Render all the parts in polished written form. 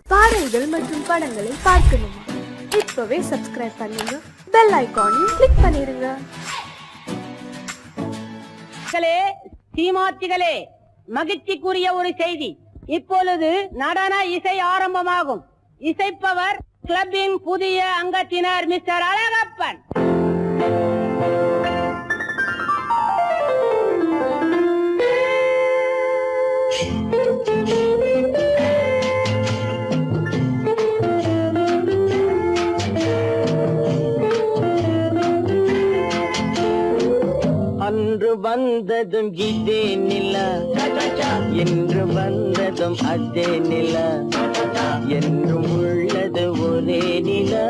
பாடல்கள் மற்றும் படங்களை பார்க்கணுமா? இப்பவே சப்ஸ்கிரைப் பண்ணுங்க, பெல் ஐகானையும் கிளிக் பண்ணிருங்க. சீமாத்திகளே, மகிழ்ச்சிக்குரிய ஒரு செய்தி. இப்பொழுது நடன இசை ஆரம்பமாகும். இசைப்பவர் கிளப்பின் புதிய அங்கத்தினர் மிஸ்டர் அழகப்பன். அன்று வந்ததும் இதே நிலா, என்று வந்ததும் அதே நிலா, என்றும் உள்ளது ஒரே நிலா,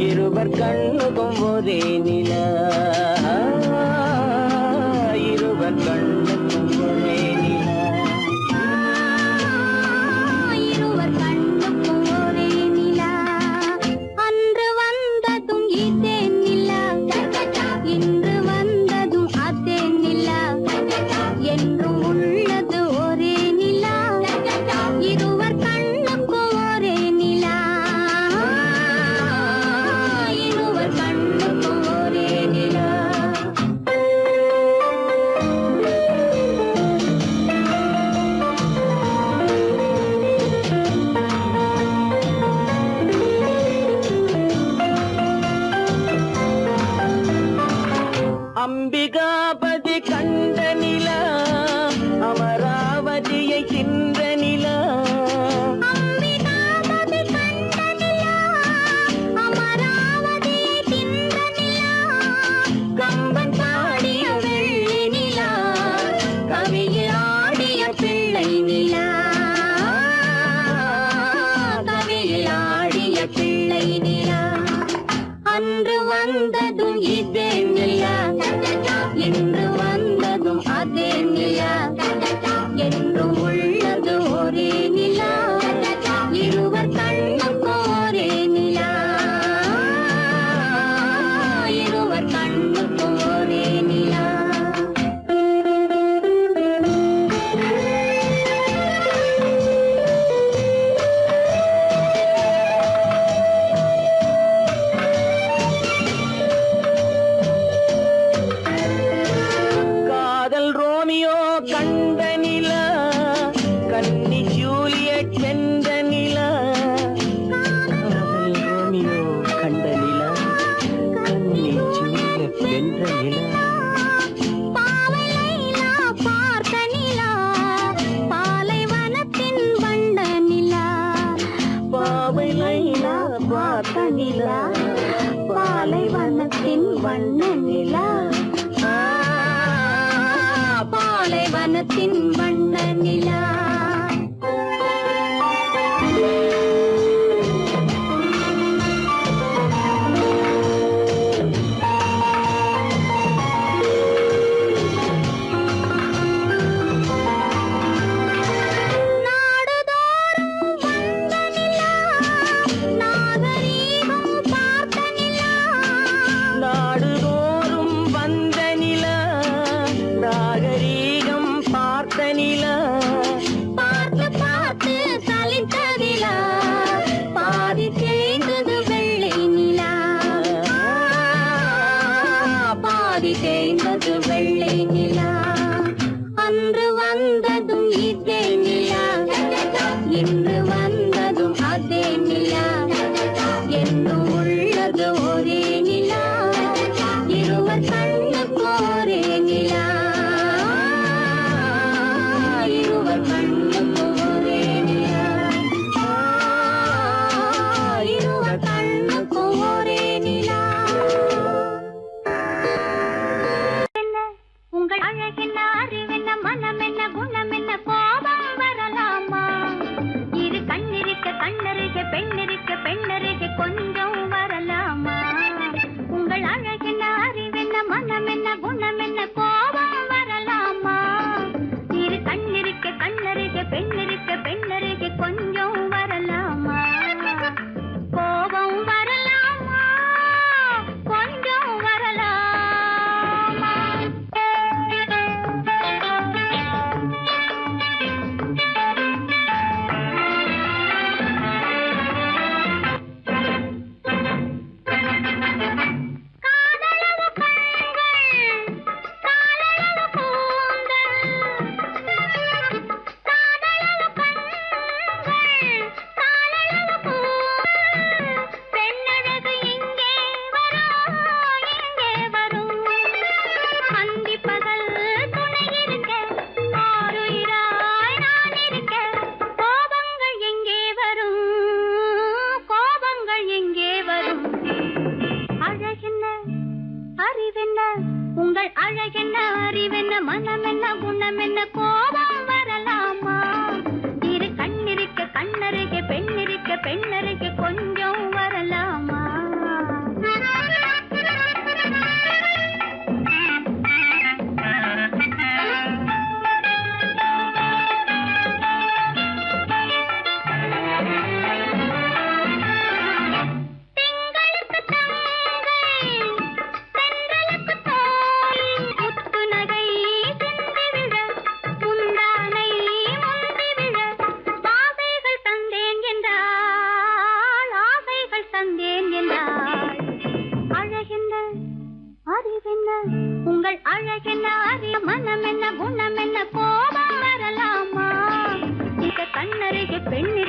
இருவர் கண்ணுக்கும் ஒரே நிலா, இருவர் கண்ணுக்கும் ஒரே நிலா, இருவர் கண்ணுக்கும் ஒரே நிலா. அன்று வந்ததும் இதே நிலா, இன்று வந்ததும் அதே நிலா, என்றும் உள்ளது ஒரே நிலா, இருவர் கண்ணுக்கும் ஒரே நிலா, இருவர் கண்ணுக்கும் ஒரே நிலா. அம்பிகாபதி கண்ட நிலா, அமராவதியை தின்ற நிலா, அம்பிகாபதி கண்ட நிலா, அமராவதியை தின்ற நிலா, கம்பன் பாடிய வெள்ளி நிலா, கவியில் ஆடிய பிள்ளை நிலா, கவியில் ஆடிய பிள்ளை நிலா. அன்று வந்ததும் இதே நிலா, இன்று வந்ததும் அதே நிலா, என்றும் உள்ளது ஒரே நிலா, இருவர் கண்ணுக்கும் ஒரே நிலா, இருவர் கண்ணுக்கும் ஒரே நிலா. காதல் ரோமியோ கண்ட நிலா, கன்னி ஜூலியட் சென்ற நிலா, காதல் ரோமியோ கண்ட நிலா, கன்னி ஜூலியட் வென்ற நிலா, பாவை லைலா பார்த்த நிலா, பாலைவனத்தின் வண்ட நிலா, பாவை லைலா பார்த்த நிலா, பாலைவனத்தின் வண்ண நிலா, பாலைவனத்தின் வண்ண நிலா. நாடுதோறும் வந்த நிலா, நாகரீகம் பார்த்த நிலா, நாடுதோறும் வந்த நிலா, நாகரீகம் பார்த்த நிலா, பார்த்து பார்த்து சலித்ததிலா, பாதி தேய்ந்தது வெள்ளை நிலா, பாதி தேய்ந்தது வெள்ளை நிலா. அன்று வந்ததும் இதே நிலா, இன்று வந்ததும் அதே நிலா, என்றும் உள்ளது ஒரே நிலா, இருவர் கண்ணுக்கு ஒரே நிலா, இருவர் கண்ணுக்கு ஒரே நிலா, இருவர் கண்ணுக்கு ஒரே நிலா. உங்கள் அழகென்ன, அறிவென்ன, மனம் என்ன, குணம் என்ன, கோபம் வரலாமா? இரு கண்ணிருக்க கண்ணருக, பெண்ணிருக்க பெண்ணருக, கொஞ்சம் வரலாமா? உங்கள் அழகென்ன, அறிவென்ன, மனம் என்ன, குணம் என்ன, கோபம் வரலாமா? இரு கண்ணிருக்க கண்ணருக, பெண்ணிருக்க பெண்ணருக, கொஞ்சம் வரலாமா? கோபம் வரலாமா? கொஞ்சம் வரலாமா?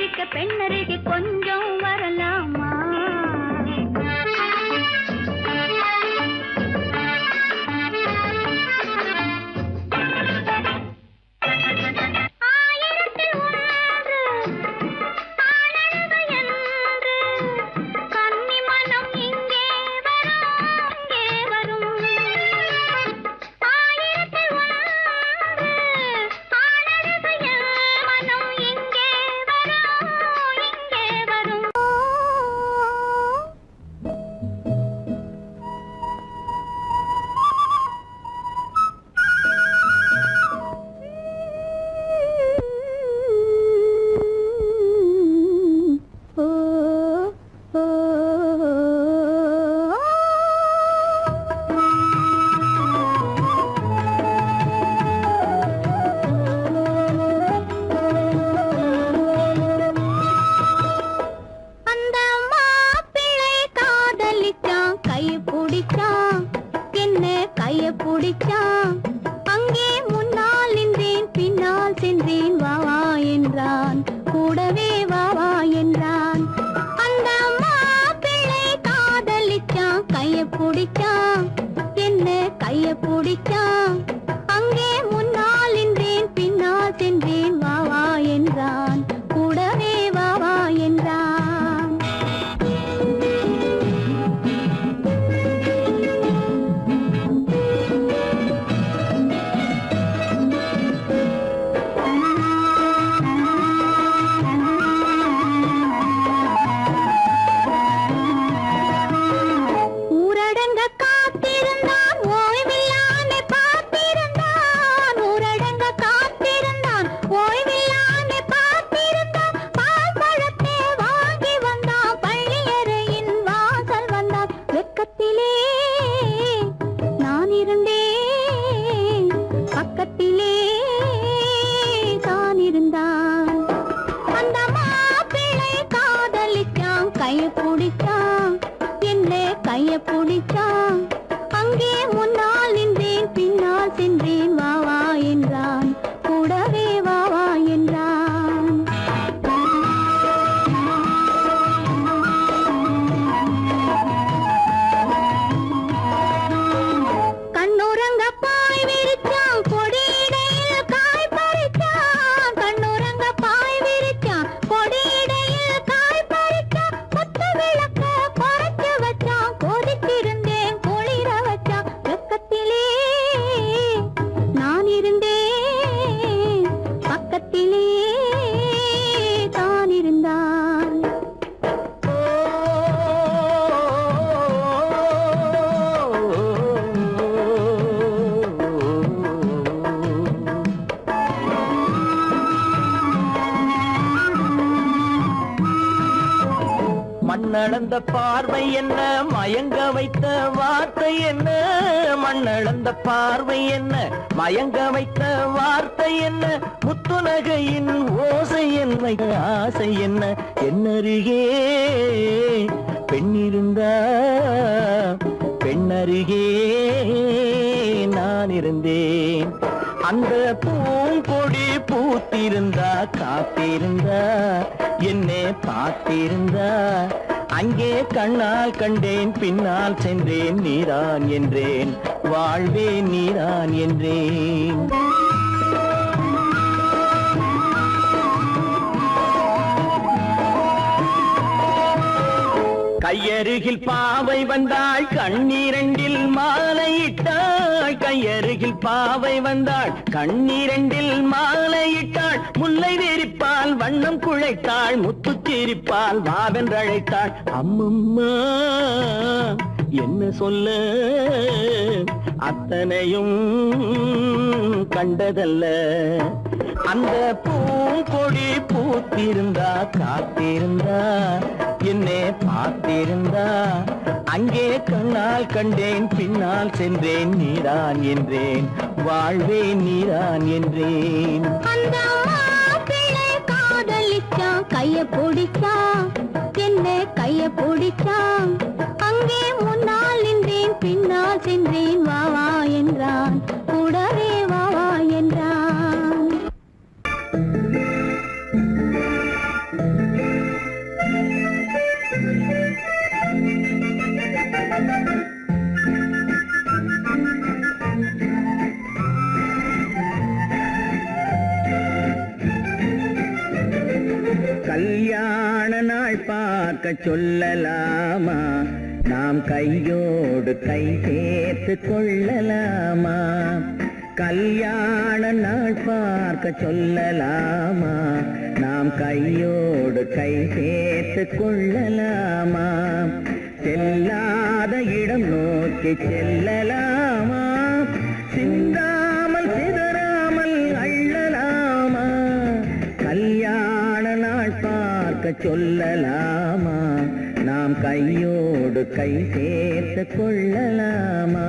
கண்ணருகே பெண்ணருகே கொஞ்சம் வரலாமா அங்கே முன்னால் நின்றேன் பின்னால் சென்றேன் வாவா என்றான் கூடவே வாவா என்றான் அந்த மாப்பிள்ளை காதலிச்சான் கைய பிடிச்சான் என்ன கைய பிடிச்சான் அங்கே முன்னால் நின்றேன் பின்னால் சென்றேன் வாவா என்றான் கூடவே வாவா என்றான் கைய பிடிச்சான் அங்கே முன்னால் நின்றேன் பின்னால் சென்றேன் வாவா என்றான் கூடவே வாவா என்றான் கண்ணுறங்க பாய் விரிச்சான் கொடியிடையில் காய் பறிச்சான் கண்ணுறங்க பாய் விரிச்சான் கொடியிடையில் காய் பறிச்சான் கொத்த விளக்க குறைச்சு வச்சான் கொதித்திருந்தேன் குளிர வச்சான் வெக்கத்திலே நான் இருந்தேன் பக்கத்திலே தான் இருந்தான் மண்ணளந்த பார்வை என்ன மயங்க வைத்த வார்த்தை என்ன மண்ணளந்த பார்வை என்ன மயங்க வைத்த வார்த்தை என்ன முத்துநகையின் ஓசை என்ன ஆசை என்ன என்னருகே பெண்ணிருந்தா பெண்ணருகே நான் இருந்தேன் அந்த பூங்கொடி பூத்திருந்தா காத்திருந்தா என்னை பார்த்திருந்தா அங்கே கண்ணால் கண்டேன் பின்னால் சென்றேன் நீதான் என்றேன் வாழ்வே நீதான் என்றேன் கையருகில் பாவை வந்தாள் கண்ணீரண்டில் மாலையிட்டாள் கையருகில் பாவை வந்தாள் கண்ணீரண்டில் மாலையிட்டாள் முல்லை வெறிப்பால் வண்ணம் குழைத்தாள் முத்து சிரிப்பால் வாவென்றழைத்தாள் அம்மம்மா என்ன சொல்ல அத்தனையும் கண்டதல்ல அந்த பூங்கொடி பூத்திருந்தா காத்திருந்தா என்னை பார்த்திருந்தா அங்கே கண்ணால் கண்டேன் பின்னால் சென்றேன் நீதான் என்றேன் வாழ்வே நீதான் என்றேன் அந்த மாப்பிள்ளை காதலிச்சான் கைய பிடிச்சான் என்ன கைய பிடிச்சான் அங்கே முன்னால் நின்றேன் பின்னால் சென்றேன் வாவா என்றான் கூடவே வாவா என்றான் நாள் பார்க்க சொல்லலாமா, நாம் கையோடு கை சேர்த்து கொள்ளலாமா. கல்யாண நாள் பார்க்க சொல்லலாமா, நாம் கையோடு கை சேர்த்து கொள்ளலாமா. செல்லாத இடம் நோக்கி செல்லலாமா, சிந்தாமல் சிதறாமல் அள்ளலாமா. கல்யாண நாள் பார்க்க சொல்லலாமா, நாம் கையோடு கை சேர்த்து கொள்ளலாமா.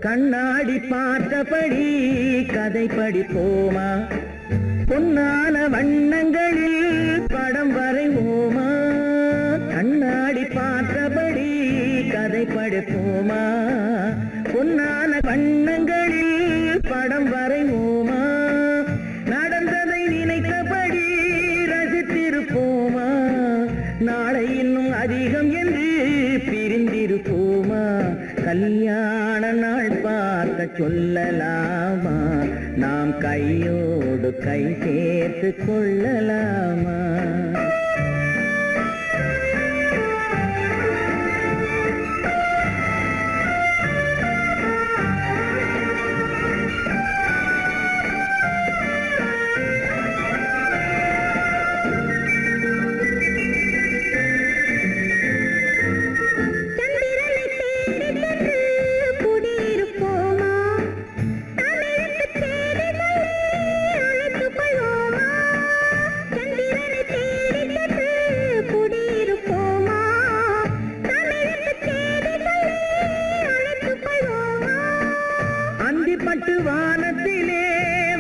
கண்ணாடி பார்த்தபடி கதை படிப்போமா, பொன்னான வண்ணங்களில் படம் வரைவோமா. கண்ணாடி பார்த்தபடி கதை படிப்போமா, பொன்னான வண்ணங்களில் படம் வரைவோமா. நடந்ததை நினைத்தபடி ரசித்திருப்போமா, நாளை இன்னும் அதிகம் என்று பிரிந்திருப்போமா. கல்யாண நாள் பார்க்க சொல்லலாமா, நாம் கையோடு கை சேர்த்து கொள்ளலாமா. பட்டு வானத்திலே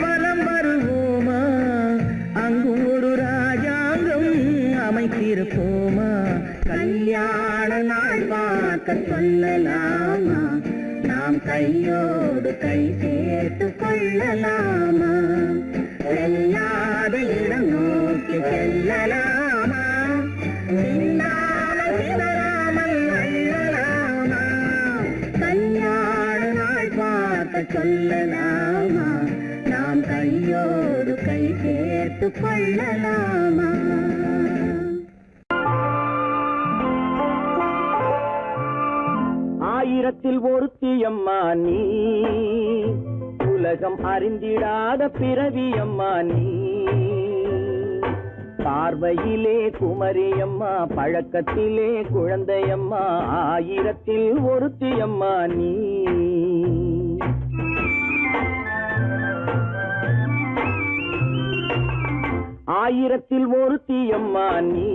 வலம் வருவோமா, அங்கு ஒரு ராஜாங்கம் அமைத்திருப்போமா. கல்யாண நாள் பார்க்க சொல்லலாமா, நாம் கையோடு கை சேர்த்து கொள்ளலாமா. செல்லாத இடம் நோக்கி செல்லலாமா, சிந்தாமல் அள்ளலாமா. கல்யாண நாள் பார்க்க சொல்லலாமா, நாம் கையோடு கை சேர்த்து கொள்ளலாமா. ஆயிரத்தில் ஒருத்தியம்மா நீ, உலகம் அறிந்திடாத பிறவியம்மா நீ. பார்வையிலே குமரியம்மா, பழக்கத்திலே குழந்தையம்மா, ஆயிரத்தில் ஒருத்தியம்மா நீ. ஆயிரத்தில் ஒருத்தியம்மா நீ,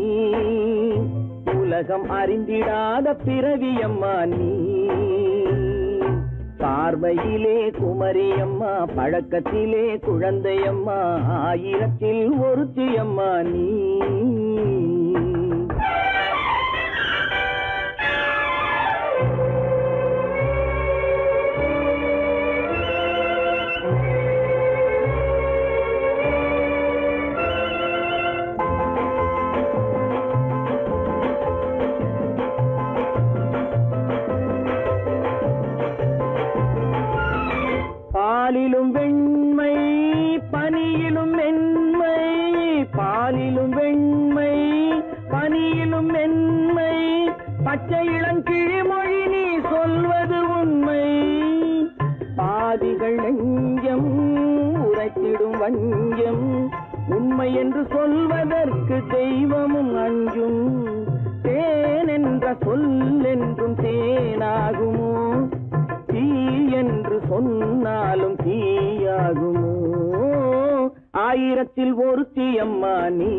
உலகம் அறிந்திடாத பிறவியம்மா நீ. பார்வையிலே குமரியம்மா, பழக்கத்திலே குழந்தையம்மா, ஆயிரத்தில் ஒருத்தியம்மா நீ. பாலிலும் வெண்மை பனியிலும் மென்மை பச்சை இளங்கிழிமொழி நீ சொல்வது உண்மை பாதிகள் நெஞ்சம் உரைத்திடும் வஞ்சம் உண்மை என்று சொல்வதற்கு தெய்வமும் அஞ்சும் தேன் என்ற சொல் என்றும் தேனாகுமோ தீ என்று சொன்னாலும் தீயாகுமோ ஆயிரத்தில் ஒருத்தி அம்மா நீ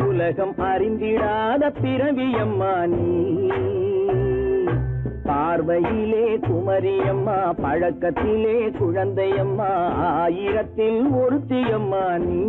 உலகம் அறிந்திடாத பிறவியம்மா நீ பார்வையிலே குமரியம்மா பழக்கத்திலே குழந்தையம்மா ஆயிரத்தில் ஒருத்தியம்மா நீ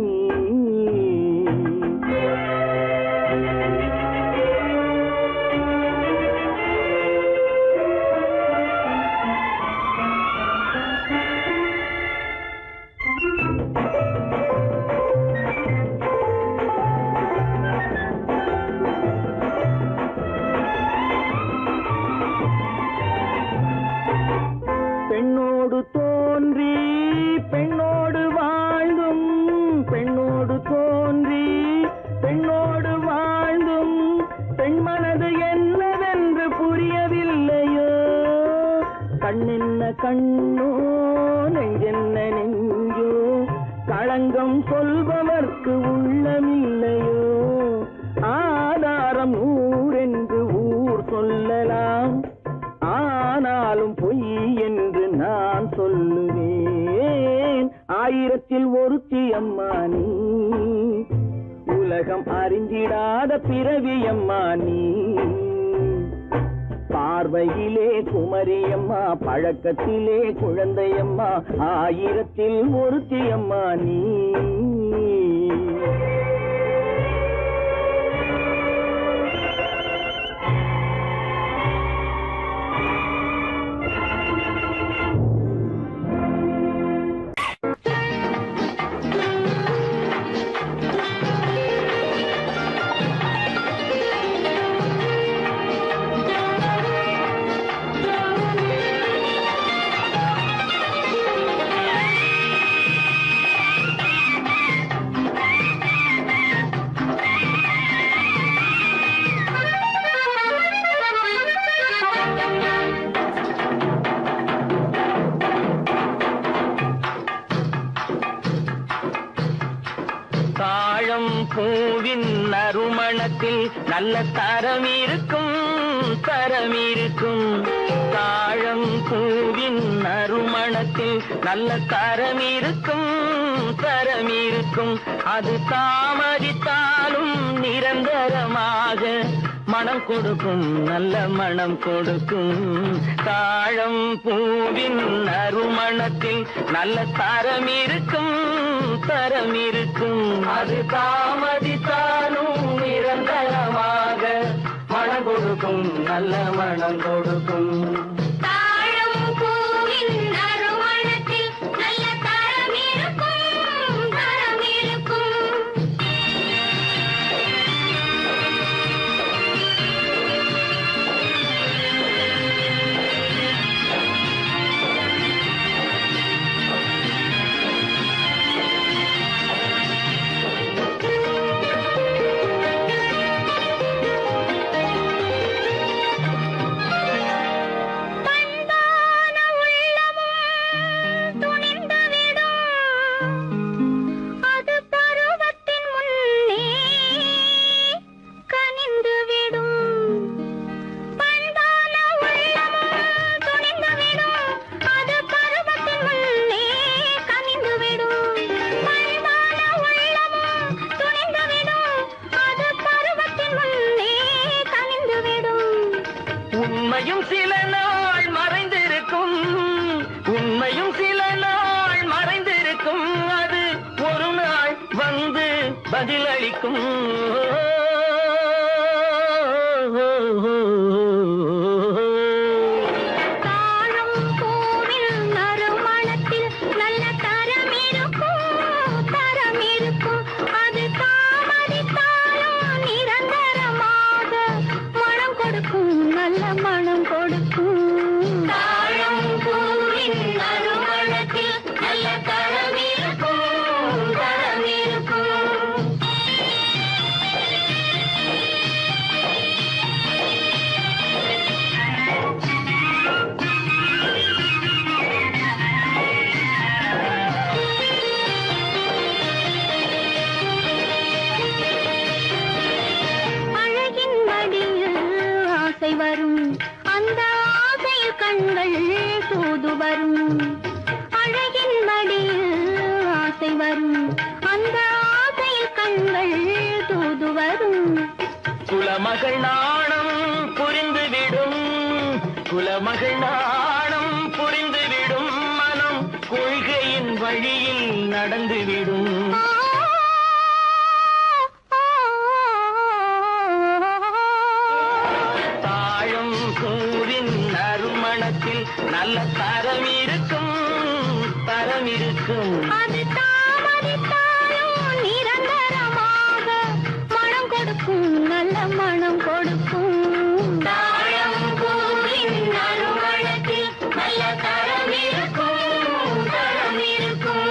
பெண்ணோடு தோன்றி பெண்ணோடு வாழ்ந்தும் பெண்ணோடு தோன்றி பெண்ணோடு வாழ்ந்தும் பெண் மனது என்னவென்று புரியவில்லையோ கண்ணென்ன கண்ணோ நெஞ்சென்ன நெஞ்சோ களங்கம் சொல்பவர்க்கு உள்ளமில்லையோ ஆதாரம் ஊரென்று ஊர் சொல்லலாம் ஆனாலும் பொய் என்று நான் சொல்லுவேன் ஆயிரத்தில் ஒருத்தி அம்மா நீ உலகம் அறிந்திடாத பிறவியம்மா நீ பார்வையிலே குமரியம்மா பழக்கத்திலே குழந்தையம்மா ஆயிரத்தில் ஒருத்தி அம்மா நீ பூவின் நறுமணத்தில் நல்ல தரம் இருக்கும் தாழம் பூவின் நறுமணத்தில் நல்ல தரம் இருக்கும் அது தாமதித்தாலும் நிரந்தரமாக மனம் கொடுக்கும் நல்ல மனம் கொடுக்கும் தாழம் பூவின் நறுமணத்தில் நல்ல தரம் இருக்கும் அது தாமதித்தாலும் நிரந்தரமாக மனம் கொடுக்கும் நல்ல மனம் கொடுக்கும் தாழம் பூவின் நறுமணத்தில் நல்ல தரம் இருக்கும் உண்மையும் சில நாள் மறைந்திருக்கும் அது ஒரு நாள் வந்து பதிலளிக்கும் தாழம் பூவின் நறுமணத்தில் நல்ல தரம் இருக்கும் அது தாமதித்தாலும் நிரந்தரமாக மனம் கொடுக்கும் நல்ல மனம் கொடுக்கும் தாழம் பூவின் நறுமணத்தில் நல்ல தரம் இருக்கும் குலமகள் நாணம் புரிந்துவிடும், குலமகள் நாணம் புரிந்துவிடும், மனம் கொள்கையின் வழியில் நடந்துவிடும். தாழம் பூவின் நறுமணத்தில் நல்ல தரம் இருக்கும், தரம் இருக்கும். அது தாமதித்தாலும் நிரந்தரமாக மனம் கொடுக்கும், நல்ல மனம் கொடுக்கும். தாழம் பூவின் நறுமணத்தில் நல்ல தரம் இருக்கும், தரம் இருக்கும்.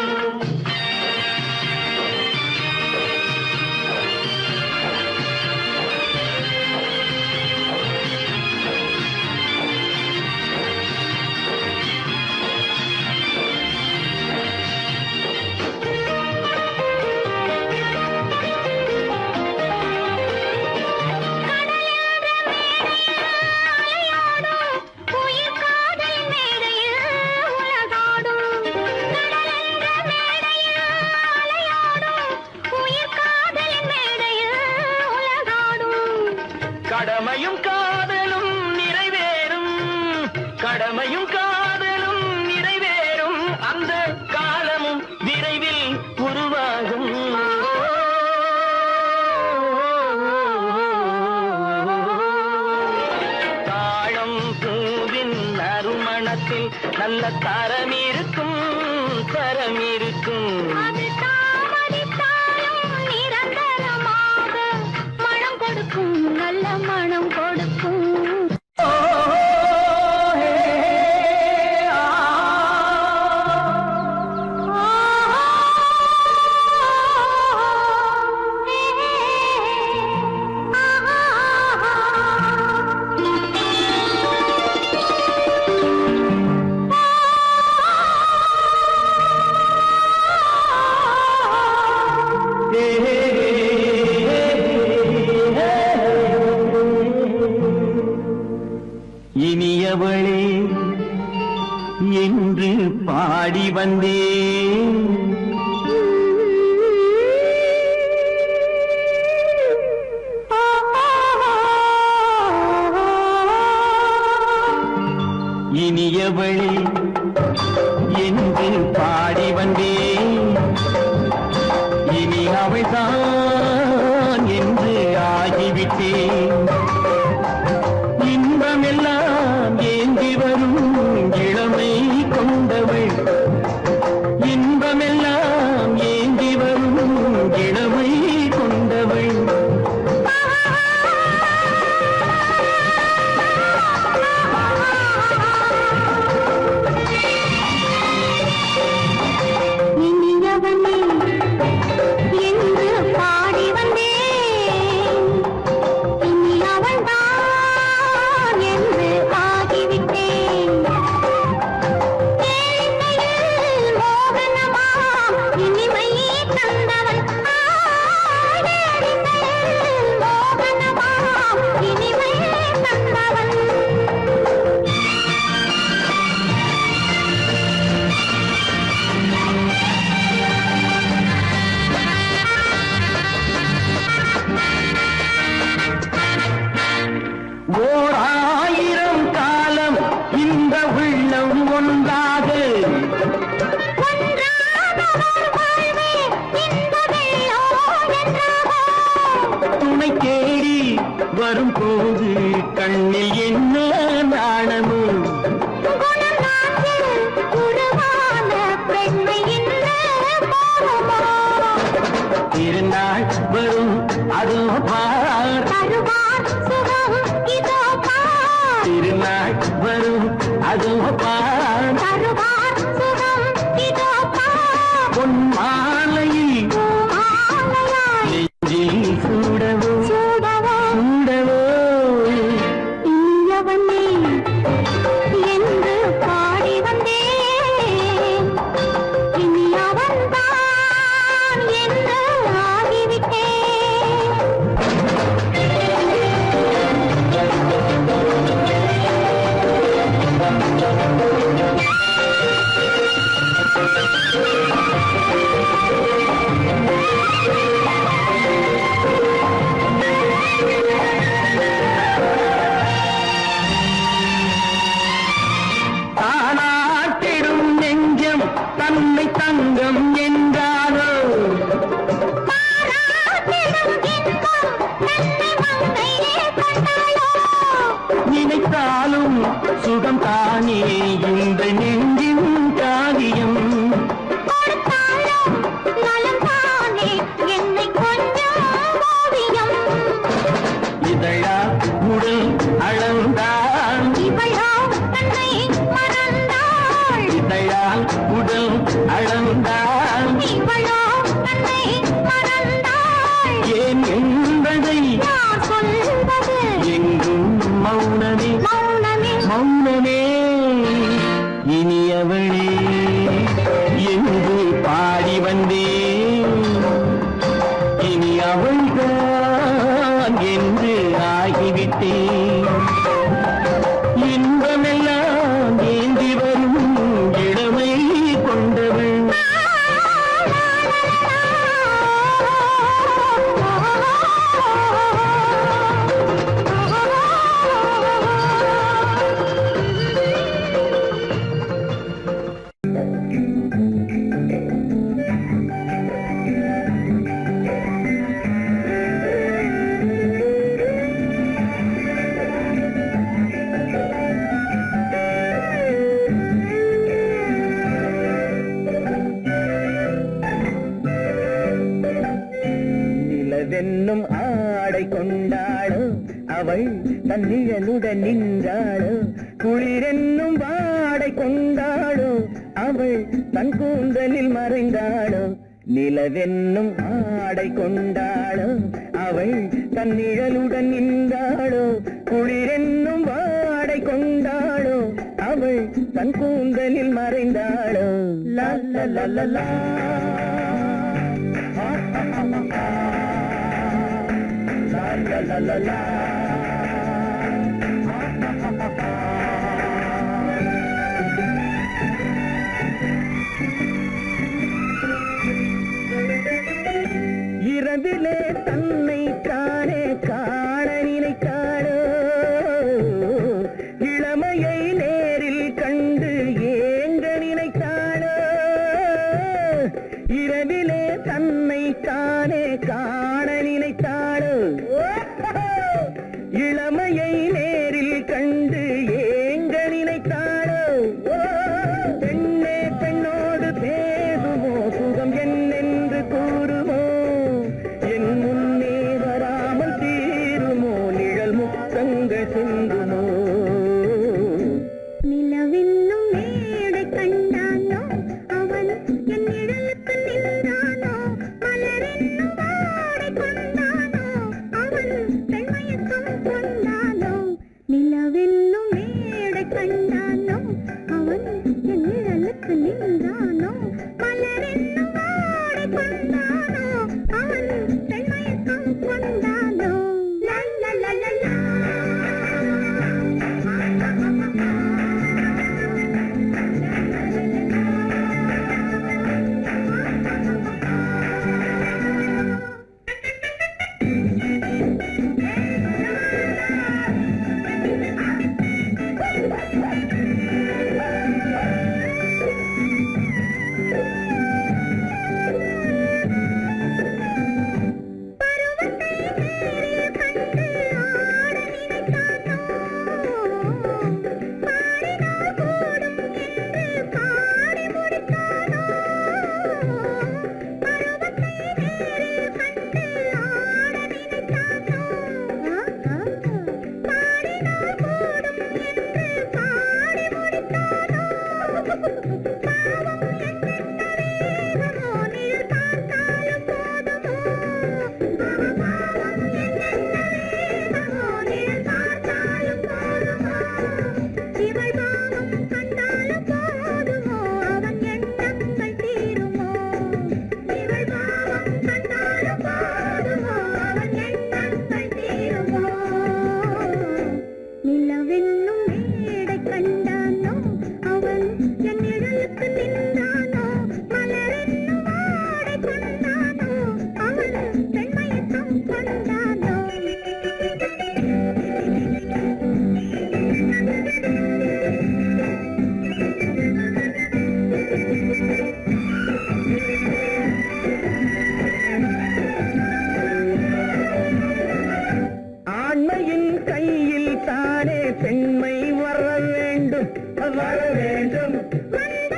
கடமையும் காதலும் நிறைவேறும், கடமையும் காதலும் நிறைவேறும், அந்த காலமும் விரைவில் உருவாகும். தாழம் பூவின் நறுமணத்தில் நல்ல தரம் இருக்கும், தரம் இருக்கும். அது தாமதித்தாலும் நிரந்தரமாக மனம் கொடுக்கும், நல்ல மனம் கொடுக்கும். இனியவளே என்று பாடி வந்தேன், இனியவளே என்று பாடி வந்தேன், இனி அவள்தான் என்று ஆகிவிட்டேன். இன்பமெல்லாம் ஏந்தி வரும் இளமை கொண்டவள், இன்பமெல்லாம் ஏந்தி வரும் இளமை கொண்டவள். இனியவனே என்று பாடி வந்தேன், இனி அவள்தான் என்று ஆகிவிட்டேன். ஏழையில் மோகனமா இனிமை தந்தவன், ஏழையில் மோகனமா இனிமை தந்தவன். ஓர் ஆயிரம் காலம் இந்த உள்ளம் ஒன்றாக, துணை தேடி வரும் போது கண்ணில் என்ன நாணமோ, திருநாள் வரும் அதோ பார், திருநாள் வரும் அதோ பார், பொன் மாலையில் நெஞ்சில் சூடவோ சூடவோ. இனியவனே என்று பாடி வந்தேன், இனி அவன்தான் என்று ஆகிவிட்டேன். நிலவென்னும் ஆடை கொண்டாளோ அவள் தன் நிழலுடன் நின்றாளோ குளிரென்னும் வாடை கொண்டாளோ அவள் தன் கூந்தலில் மறைந்தாளோ நிலவென்னும் ஆடை கொண்டாளோ அவள் தன் நிழலுடன் நின்றாளோ குளிரென்னும் வாடை கொண்டாளோ அவள் தன் கூந்தலில் மறைந்தாளோ லா லா லா லா லா. La la la la. இரவிலே தன்னை தானே காண நினைத்தாளோ இளமையை நேரில் கண்டு ஏங்க நினைத்தாளோ இரவிலே தன்னை தானே காண நினைத்தாளோ இளமையை நேரில் கண்டு ஏங்க நினைத்தாளோ பெண்ணே பெண்ணோடு பேசுமோ சுகம் என்னென்று கூறுமோ என் முன்னே வராமல் தீருமோ நிழல் முத்தங்கள் சிந்துமோ நிலவென்னும் மேடை கண்டானோ அவன் என் நிழலுக்கு நின்றானோ மலரென்னும் வாடை கொண்டானோ அவன் பெண்மயக்கம் கொண்டானோ நிலவென்னும் மேடை கண்டானோ அவன் என் நிழலுக்கு நின்றானோ மலரென்னும் வாடை கொண்டானோ அவன் பெண்மயக்கம் கொண்டானோ லா லா லா லா லா. நிலவென்னும் மேடை கண்டானோ அவன் என் நிழலுக்கு நின்றானோ மலரென்னும் வாடை கொண்டானோ அவன் பெண்மயக்கம் கொண்டானோ ஆண்மையின் கையில் தானே பெண்மை வர வேண்டும் வர வேண்டும் வந்த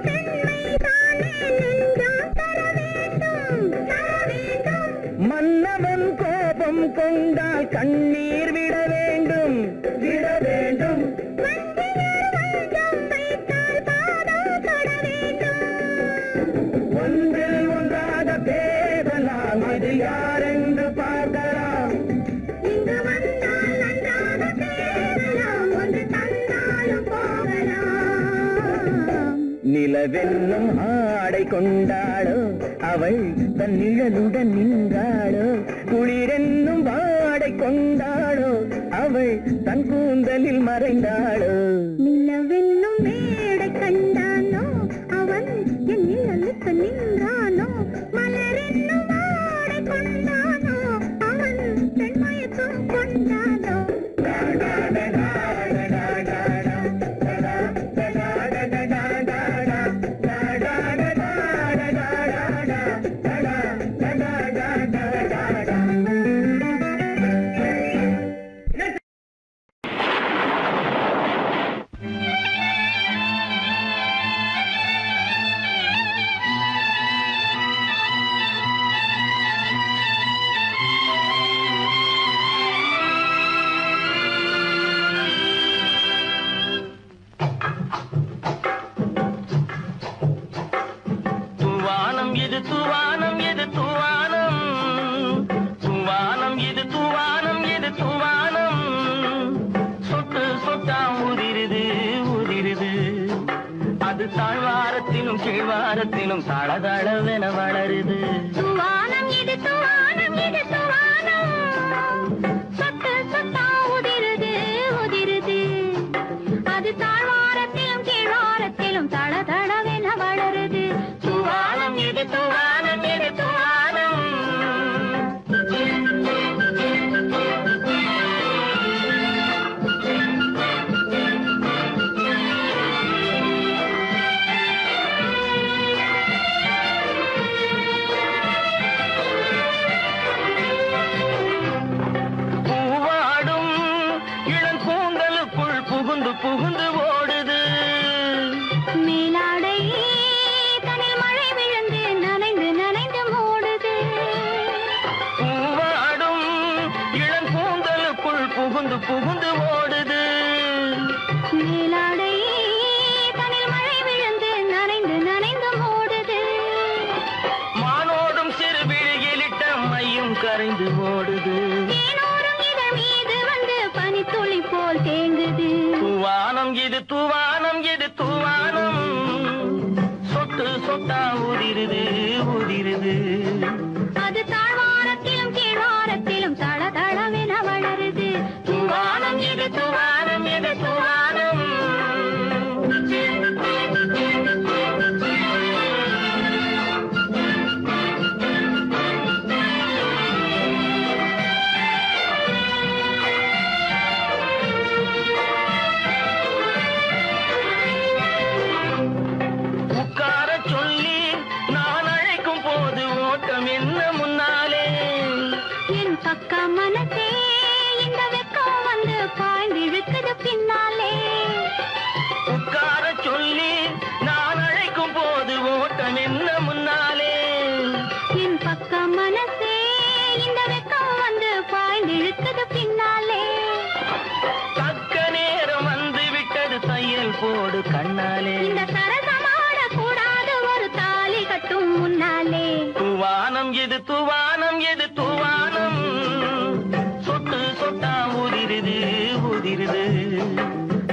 பெண்மை தானே நெஞ்சம் தர வேண்டும் தர வேண்டும் மன்னவன் கோபம் கொண்டால் கண்ணீர் விட வேண்டும் விட வேண்டும் வஞ்சியர் வஞ்சம் வைத்தால் பாதம் தொட வேண்டும் ஒன்றில் ஒன்றாக பேசலாம் அது யாரென்று பார்க்கலாம் இங்கு வந்தால் நன்றாக பேசலாம் ஒன்று தந்தாலும் போகலாம் நிலவென்னும் ஆடை கொண்டாளோ அவள் தன் நிழலுடன் நின்றாளோ குளிரென்னும் வாடை கொண்டாளோ அவள் தன் கூந்தலில் மறைந்தாளோ நிலவென்னும் மேடை கண்டானோ அவன் என் நிழலுக்கு நின்றானோ மலரென்னும் வாடை கொண்டானோ அவன் பெண்மயக்கம் கொண்டானோ தூவானம் எது தூவானம் தூவானம் இது தூவானம் எது தூவானம் சொட்டு சொட்டா உதிருது உதிருது அது தாழ்வாரத்திலும் கீழ்வாரத்திலும் தளதளவென வளருது தூவானம் இது தூவானம் இது தூவானம் சொட்டு சொட்டா உதிருது உதிருது அது தாழ்வாரத்திலும் கீழ்வாரத்திலும் தளதளவென வளருது தூவானம் இது தூவானம் இது தூவானம் பூவாடும் இளங்கூந்தலுக்குள் புகுந்து புகுந்து ஓடுது மேலாடை தனில் மழை விழுந்து நனைந்து நனைந்து மூடுது பூவாடும் இளங்கூந்தலுக்குள் புகுந்து புகுந்து ஓடுது மேலாடை தனில் மழை விழுந்து நனைந்து நனைந்து மூடுது மானோடும் சிறு விழியிலிட்ட மையும் கரைந்து ஓடுது தேனோரும் இதழ் மீது வந்து பனித்துளி போல் தேங்குது தூவானம் இது தூவானம் இது தூவானம் சொட்டு சொட்டா உதிருது உதிருது அது தாழ்வாரத்திலும் கீழ்வாரத்திலும் தளதளவென வளருது தூவானம் இது தூவானம் இது தூவானம் உட்கார சொல்லி நான் அழைக்கும் போது ஓட்டம் என்ன முன்னாலே என் பக்க மனசே இந்த வெக்கம் வந்து பாய்ந்து இழுக்குது பின்னாலே உட்கார சொல்லி நான் அழைக்கும் போது ஓட்டம் என்ன முன்னாலே என் பக்க மனசே இந்த வெக்கம் வந்து பாய்ந்து இழுக்குது பின்னாலே தக்க நேரம் வந்து விட்டது தையல் போடு கண்ணாலே இந்த சரசமாட கூடாது ஒரு தாலி கட்டும் முன்னாலே தூவானம் எது தூவானம் எது தூவானம் சொட்டு சொட்டா உதிருது உதிருது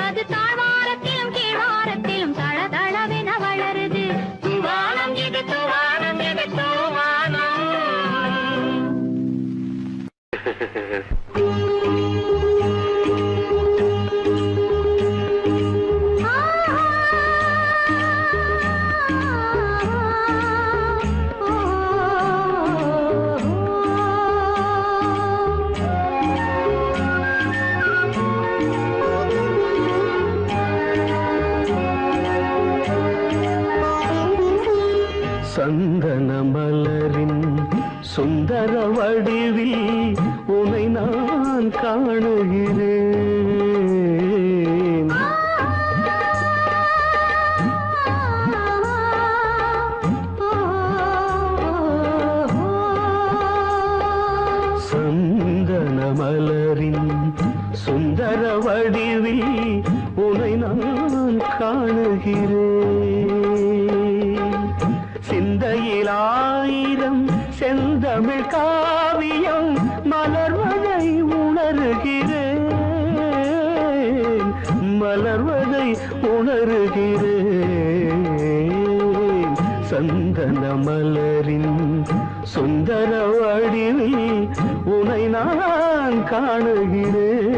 அது தாழ்வாரத்திலும் கீழ்வாரத்திலும் தளதளவென வளருது தூவானம் எது தூவானம் எது தூவானம் சந்தன மலரின் சுந்தர வடிவில் உனை நான் காணுகிறேன் சந்தன மலரின் சுந்தர வடிவில் உனை நான் காணுகிறேன் சிந்தையில் ஆயிரம் செந்தமிழ் காவியம் மலர்வதை உணர்கிறேன் மலர்வதை உணர்கிறேன் சந்தன மலரின் சுந்தர வடிவில் உனை நான் காணுகிறேன்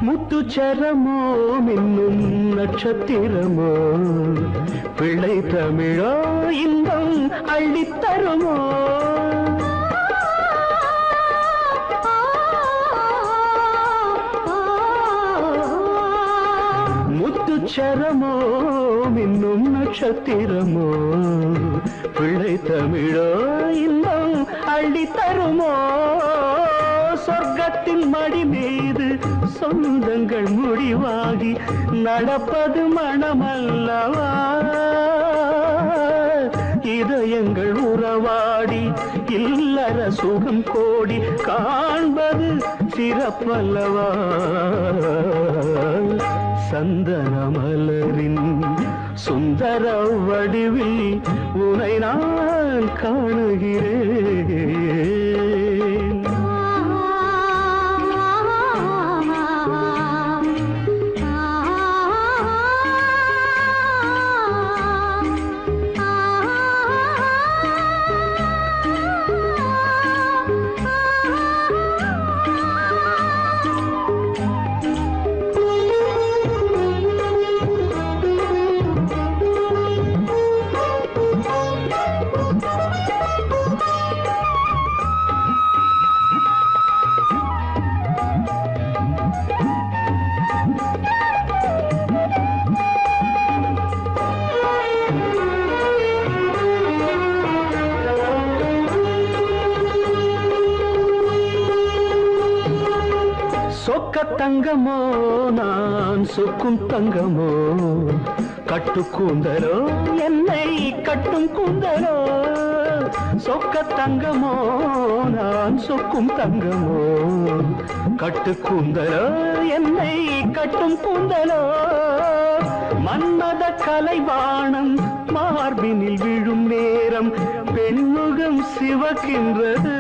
முத்துச்சரமோ மின்னும் நட்சத்திரமோ பிள்ளை தமிழோ இன்பம் அள்ளித்தருமோ முத்துச்சரமோ மின்னும் நட்சத்திரமோ பிள்ளை தமிழோ இன்பம் அள்ளித்தருமோ சொர்க்க மடி மீது சொந்தங்கள் முடிவாகி நடப்பது மனமல்லவா இதயங்கள் உறவாடி இல்லற சுகம் கோடி காண்பது சிறப்பல்லவா சந்தன மலரின் சுந்தர வடிவில் உனை நான் காணுகிறேன் சொக்க தங்கமோ நான் சொக்கும் தங்கமோ கட்டு கூந்தலோ என்னை கட்டும் கூந்தலோ சொக்க தங்கமோ நான் சொக்கும் தங்கமோ கட்டு கூந்தலோ என்னை கட்டும் கூந்தலோ மன்மத கலைவாணம் மார்பினில் விழும் நேரம் பெண்முகம் சிவக்கின்றது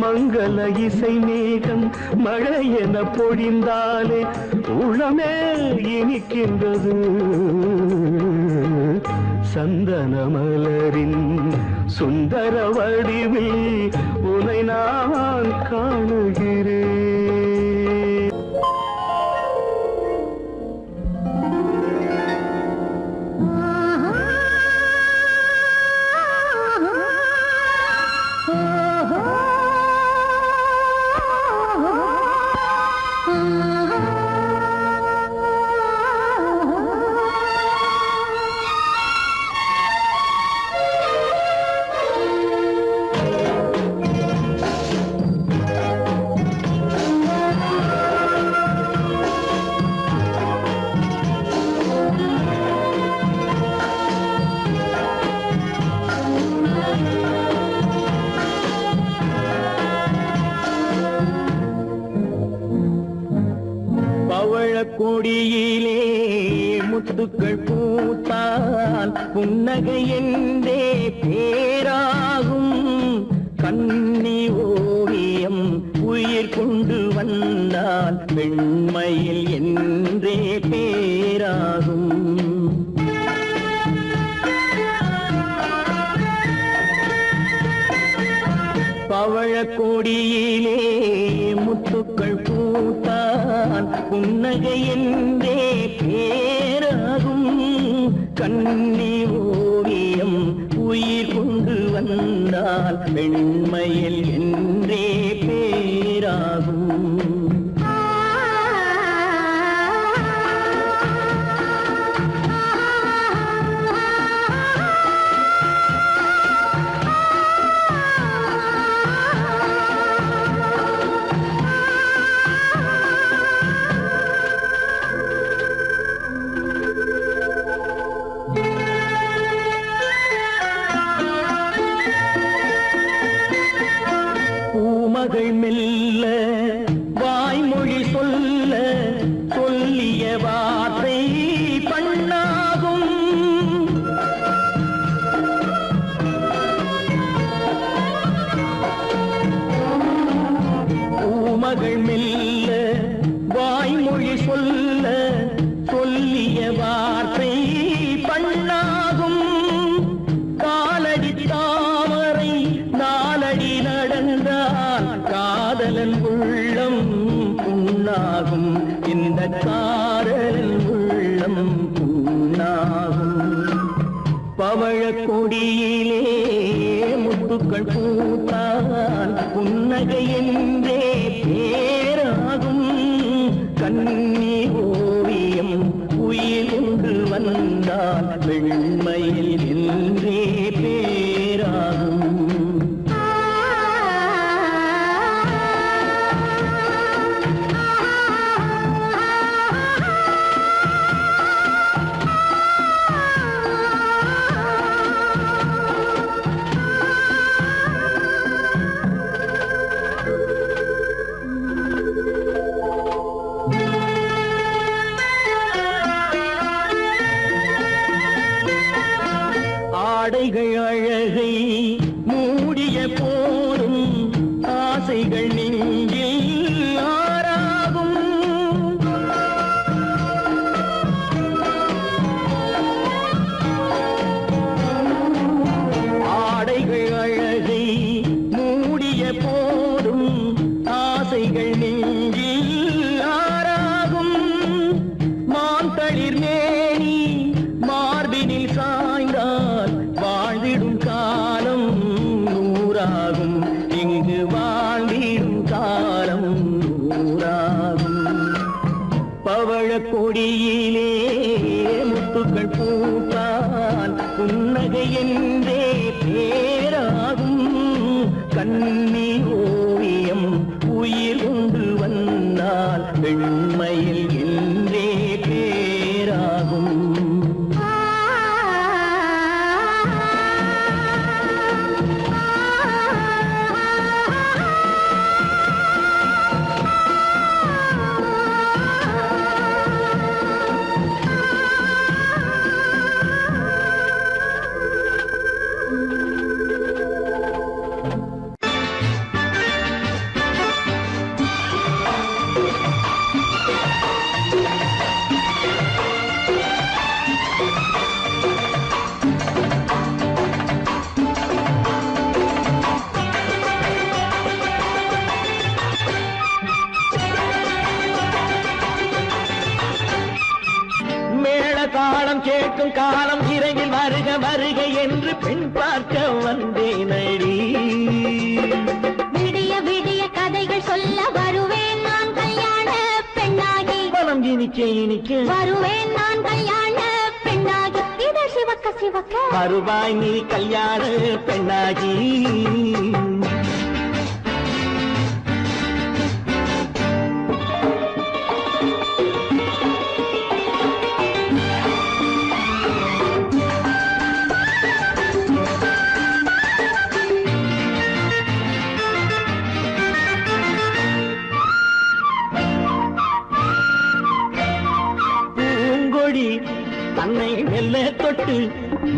மங்கள இசை மேகம் மழை என பொழிந்தாலே உளமே இனிக்கின்றது சந்தன மலரின் சுந்தர வடிவில் உனை நான் காணுகிறேன் கொடியிலே முத்துக்கள் பூத்தால் புன்னகை என்றே பேராகும் கண்ணி ஓவியம் உயிர் கொண்டு வந்தால் வெண்மையில் என்றே பேராகும் பவழக்கொடியிலே முத்துக்கள் பூத்தான் புன்னகை என்றே பேராகும் கண்ணி ஓவியம் உயிர் கொண்டு வந்தால் வெண்மையில் என்றே பேராகும் மகள் மெல்ல வாய்மொழி சொல்ல சொல்லிய வார்த்தை பண்ணாகும் பூமகள் மெல்ல வாய்மொழி சொல்ல சொல்லிய வார்த்தை பண்ணாகும் காலடி தாமரை நாலடி நடந்தால் காதலன் உள்ளம் புண்ணாகும் இந்த காதலன் உள்ளம் புண்ணாகும் பவழக்கொடியிலே முத்துக்கள் பூத்தால் புன்னகை என்றே பேராகும் கண்ணி ஓவியம் உயிர் கொண்டு வந்தால் வெண்மையில் என்றே பேராகும் ஆசைகள் நெஞ்சில் ஆறாகும். ஆடைகள் அழகை மூடிய போதும் ஆசைகள் நெஞ்சில் ஆறாகும். மாந்தளிர் மேனி மார்பினில் சாய்ந்தால் வாழ்ந்திடும் காலம் நூறாகும். இங்கு வாழ்ந்திடும் காலம் நூறாகும். பவழ கொடியிலே முத்துக்கள் பூத்தால் புன்னகை என்றே பேராகும். கண்ணி ஓவியம் உயிர் கொண்டு வந்தால் வெண்மையில் என்றே பேராகும். தாளம் கேட்கும் காலம் விரைவில் வருக வருக என்று பெண் பார்க்க வந்தேனடி. விடிய விடிய கதைகள் சொல்ல வருவேன் நான் கல்யாண பெண்ணாகி. மனம் இனிக்க இனிக்க வருவேன் நான் கல்யாண பெண்ணாகி. இது சிவக்க சிவக்க வருவாய் நீ கல்யாண பெண்ணாகி. தன்னை மெல்ல தொட்டு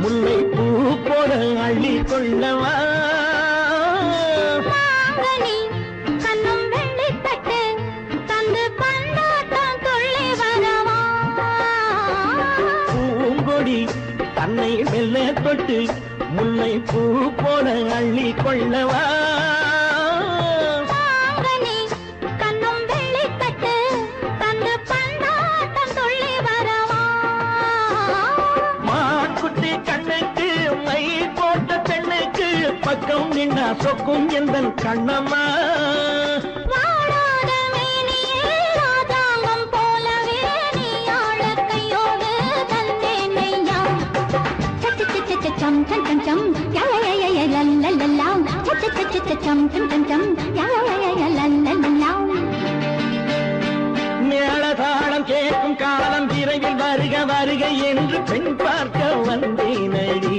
முல்லை பூ போல அள்ளி கொள்ளவா. கண்ணும் வெள்ளி தட்டு தந்து பந்தாட்டம் துள்ளி வரவா. பூங்கொடி தன்னை மெல்ல தொட்டு முல்லை பூ போல அள்ளி கொள்ளவா. கண்ணும் வெள்ளி தட்டு தந்து பந்தாட்டம் துள்ளி வரவா. கண்ணுக்கு மை போட்ட பெண்ணுக்கு பக்கம் நின்னா சொக்கும் எந்தன் கண்ணம்மா. வாழாத மேனியே ராஜாங்கம் போலவே நீ ஆழ கையோடு தந்தேன் ஐயா. சம் சம் சம் சம் யய லல்லல்லாம். சம் சம் சம் யய லல்லல்லாம். மேளதாளம் கேட்கும் காலம் விரைவில் வருக வருக என்று பெண் பார்க்க வந்தேனடி.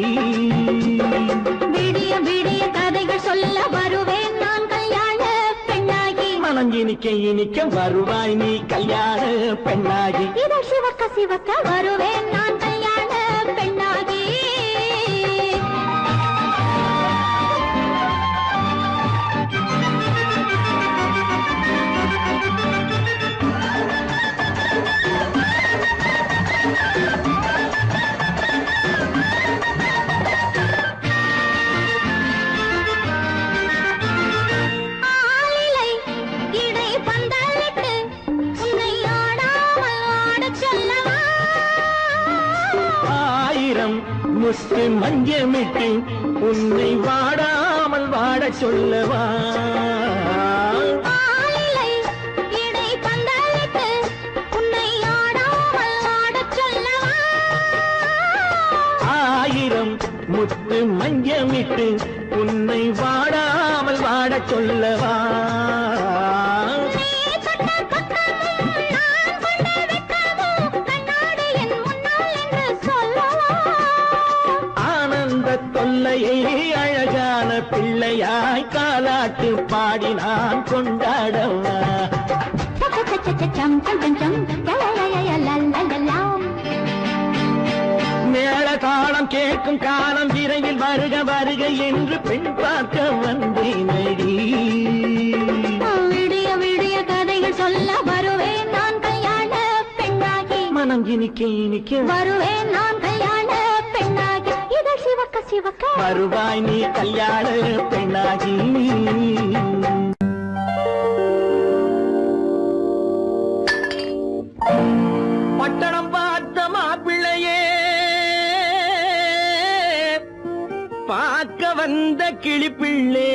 விடிய விடிய கதைகள் சொல்ல வருவேன் நான் கல்யாண பெண்ணாகி. மனம் இனிக்க இனிக்க வருவாய் நீ கல்யாண பெண்ணாகி. இது சிவக்க சிவக்க வருவேன் நான் கல்யாண பெண்ணாகி. முத்து மஞ்சமிட்டு உன்னை வாடாமல் வாட சொல்லவா. ஆயிரம் முத்து மஞ்சமிட்டு உன்னை வாடாமல் வாட சொல்லவா. தொல்லையை அழகான பிள்ளையாய் காலாட்டு பாடி நான் கொண்டாடவா. மேள தாளம் கேட்கும் காலம் விரைவில் வருக வருக என்று பெண் பார்க்க வந்தேனடி. இனிக்க இனிக்க வருவேன் நான் கல்யாண பெண்ணாகி இதழ் சிவக்க சிவக்க வருவாய் நீ கல்யாண பெண்ணாகி. பட்டணம் பார்த்த மாப்பிள்ளையே பார்க்க வந்த கிளிப்பிள்ளே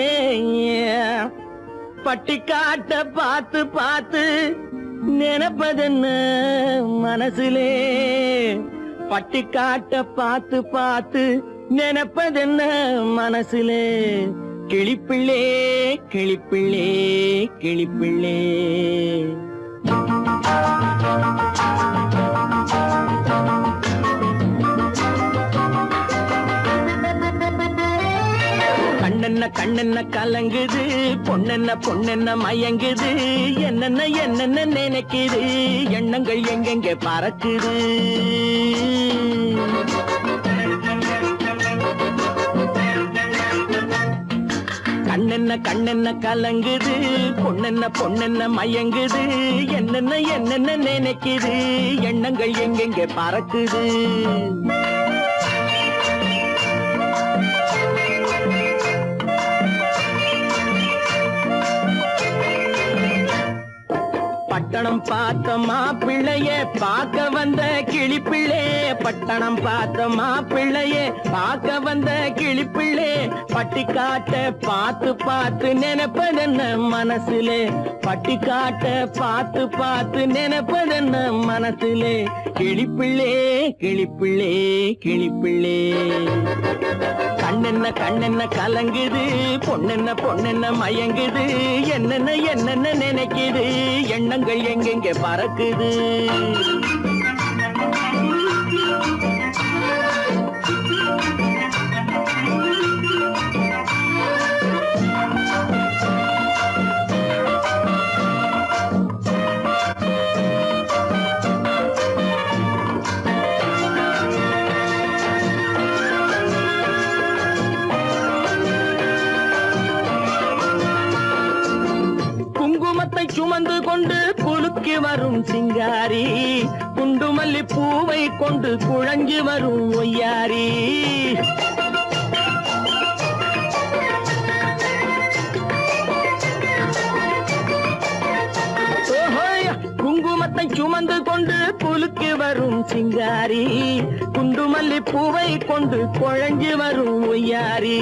பட்டிக்காட்ட பார்த்து பார்த்து நினைப்பதென்ன மனசுலே, பட்டிக்காட்ட பார்த்து பார்த்து நினைப்பதென்ன மனசுலே, கிளிப்பிள்ளே கிளிப்பிள்ளே கிளிப்பிள்ளே. கண்ணென்ன கண்ணென்ன கலங்குது, பொண்ணென்ன பொண்ணென்ன மயங்குது, என்னென்ன என்னென்ன நினைக்குது, எண்ணங்கள் எங்கெங்க பறக்குது. கண்ணென்ன கண்ணென்ன கலங்குது, பொண்ணென்ன பொண்ணென்ன மயங்குது, என்னென்ன என்னென்ன நினைக்குது, எண்ணங்கள் எங்கெங்க பறக்குது. பட்டணம் பார்த்த மாப்பிள்ளையே பார்க்க வந்த கிளிப்பிள்ளே, பட்டணம் பார்த்த மாப்பிள்ளையே பார்க்க வந்த கிளிப்பிள்ளே, பட்டிக்காட்ட பார்த்து பார்த்து நினைப்பதென்ன மனசுலே, பட்டிக்காட்ட பார்த்து பார்த்து நினைப்பதென்ன மனசுலே, கிளிப்பிள்ளே கிளிப்பிள்ளே கிளிப்பிள்ளே. கண்ணென்ன கண்ணென்ன கலங்குது, பொண்ணென்ன பொண்ணென்ன மயங்குது, என்னென்ன என்னென்ன நினைக்குது, எண்ணங்கள் எங்கெங்க பறக்குது. குங்குமத்தை சுமந்து கொண்டு குலுக்கி வரும் சிங்காரி, குண்டுமல்லி பூவை கொண்டு குழஞ்சி வரும் ஒய்யாரி. குங்குமத்தை சுமந்து கொண்டு குலுக்கி வரும் சிங்காரி, குண்டுமல்லி பூவை கொண்டு குழஞ்சி வரும் ஒய்யாரி.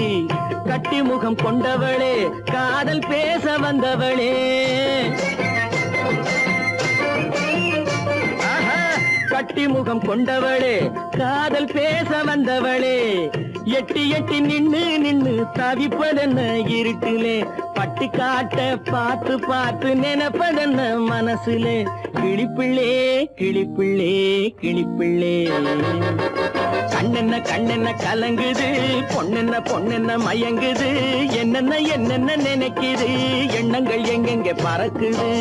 கட்டி முகம் கொண்டவளே காதல் பேச வந்தவளே, கட்டி முகம் கொண்டவளே காதல் பேச வந்தவளே, எட்டி எட்டி நின்னு நின்னு தவிப்பதென்ன இருட்டிலே, பட்டிக்காட்ட பார்த்து பார்த்து நினைப்பதென்ன மனசுலே, கிளிப்பிள்ளே கிளிப்பிள்ளே கிளிப்பிள்ளே. கண்ணென்ன கண்ணென்ன கலங்குது, பொண்ணென்ன பொண்ணென்ன மயங்குது, என்னென்ன என்னென்ன நினைக்குது, எண்ணங்கள் எங்கெங்க பறக்குது.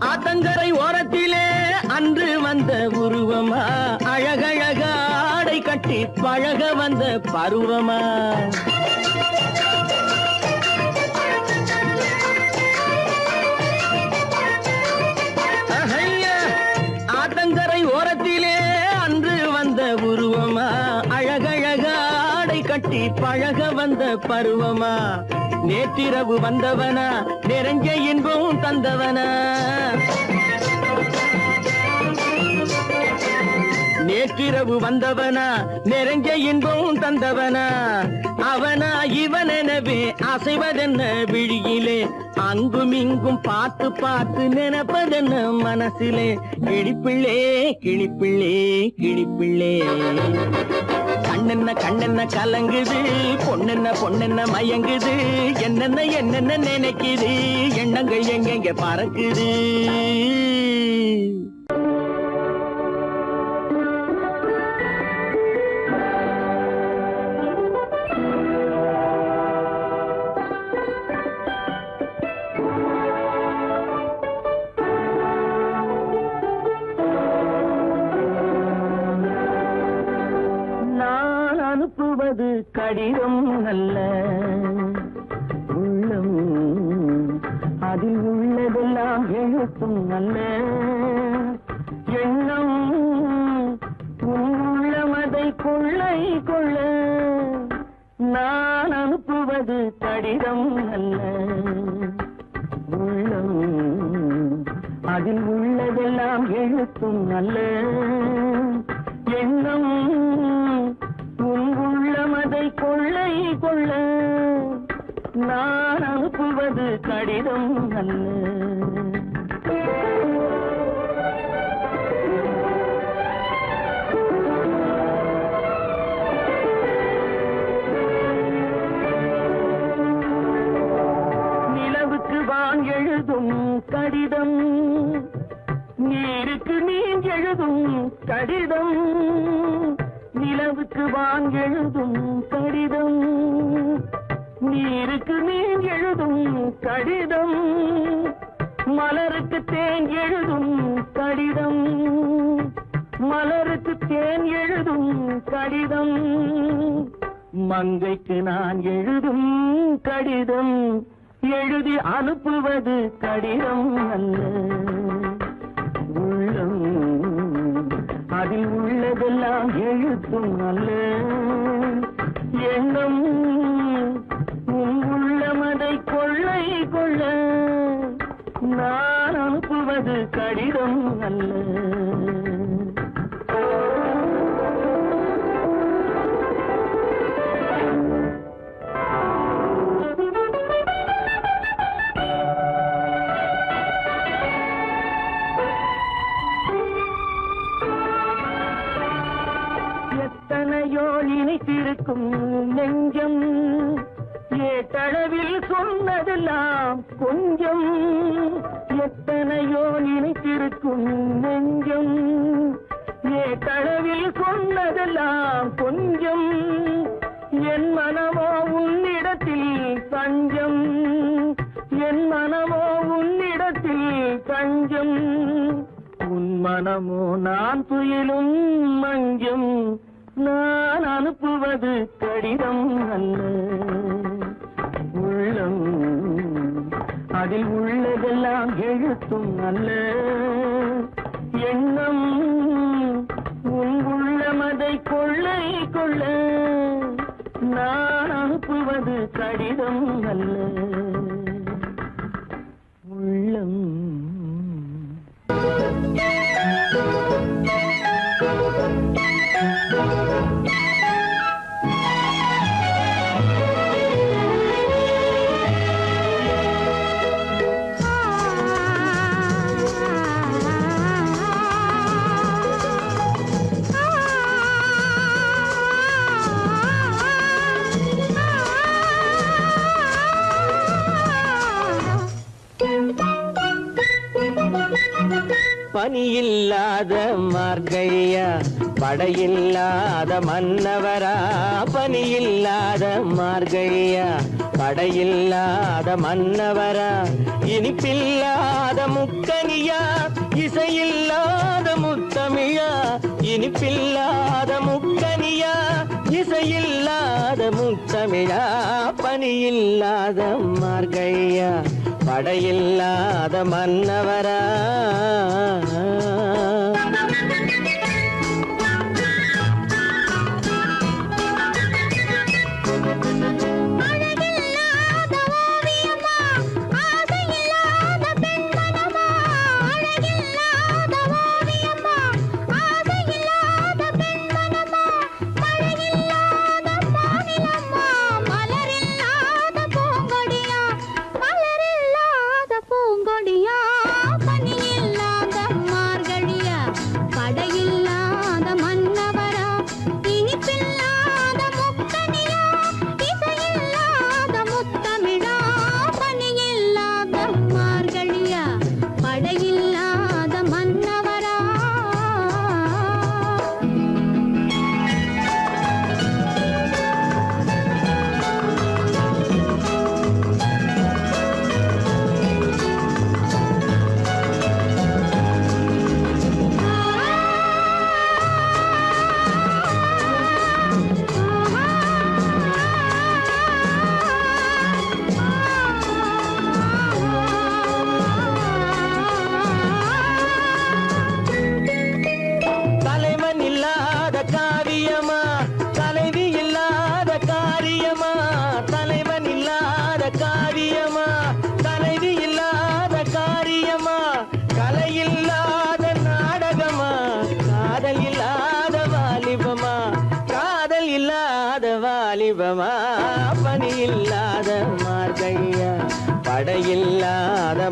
ஆத்தங்கரை ஓரத்திலே அன்று வந்த உருவமா, அழகழக ஆடை கட்டி பழக வந்த பருவமா. ஆத்தங்கரை ஓரத்திலே அன்று வந்த உருவமா, அழகழக ஆடை கட்டி பழக வந்த பருவமா. நேற்றிரவு வந்தவனா நிறைஞ்ச இன்பம் தந்தவனா, நேற்றிரவு வந்தவனா நிறைஞ்ச இன்பம் தந்தவனா, அவனா இவனெனவே அசைவதென்ன விழியிலே, அங்கும் இங்கும் பார்த்து பார்த்து நினைப்பதென்ன மனசிலே, கிளிப்பிள்ளே கிளிப்பிள்ளே கிளிப்பிள்ளே. கண்ணென்ன கண்ணென்ன கலங்குது, பொண்ணென்ன பொண்ணென்ன மயங்குது, என்னென்ன என்னென்ன நினைக்குது, எண்ணங்கள் எங்கெங்க பறக்குது. அனுப்புவது கடிதம் அல்ல உள்ளம் அதில் உள்ளதெல்லாம் எழுத்தும் அல்ல எண்ணம் உள்ளமதை கொள்ளை கொள்ள நான் அனுப்புவது கடிதம் அல்ல உள்ளம் அதில் உள்ளதெல்லாம் எழுத்தும் அல்ல எண்ணம் உள்ளமதை கொள்ளை கொள்ள நான் அனுப்புவது கடிதம் அல்ல எழுதும் கடிதம் நீருக்கு நீர் எழுதும் கடிதம் நிலவுக்கு வான் எழுதும் கடிதம் நீருக்கு நீர் எழுதும் கடிதம் மலருக்கு தேன் எழுதும் கடிதம் மலருக்கு தேன் எழுதும் கடிதம் மங்கைக்கு நான் எழுதும் கடிதம் எழுதி அனுப்புவது கடிதம் அல்ல உள்ளம் அதில் உள்ளதெல்லாம் எழுத்தும் அல்ல எண்ணம் உள்ளமதை கொள்ளை கொள்ள நான் அனுப்புவது கடிதம் அல்ல எத்தனையோ நினைத்திருக்கும் நெஞ்சம் ஏட்டளவில் சொன்னதெல்லாம் கொஞ்சம் எத்தனையோ நினைத்திருக்கும் நெஞ்சம் ஏட்டளவில் சொன்னதெல்லாம் கொஞ்சம் என் மனமோ உன்னிடத்தில் தஞ்சம் என் மனமோ உன்னிடத்தில் தஞ்சம் உன் மனமோ நான் துயிலும் மஞ்சம் நான் அனுப்புவது கடிதம் அல்ல உள்ளம் அதில் உள்ளதெல்லாம் எழுத்தும் அல்ல எண்ணம் உன் உள்ளமதை கொள்ளை கொள்ள நான் அனுப்புவது கடிதம் அல்ல உள்ளம் பனியில்லாத மார்கழியா படையில்லாத மன்னவரா பனியில்லாத மார்கழியா படையில்லாத மன்னவரா இனிப்பில்லாத முக்கனியா இசையில்லாத முத்தமிழா இனிப்பில்லாத முக்கனியா இசையில்லாத முத்தமிழா பனியில்லாத மார்கழியா படையில்லாத மன்னவரா பனியில்லாத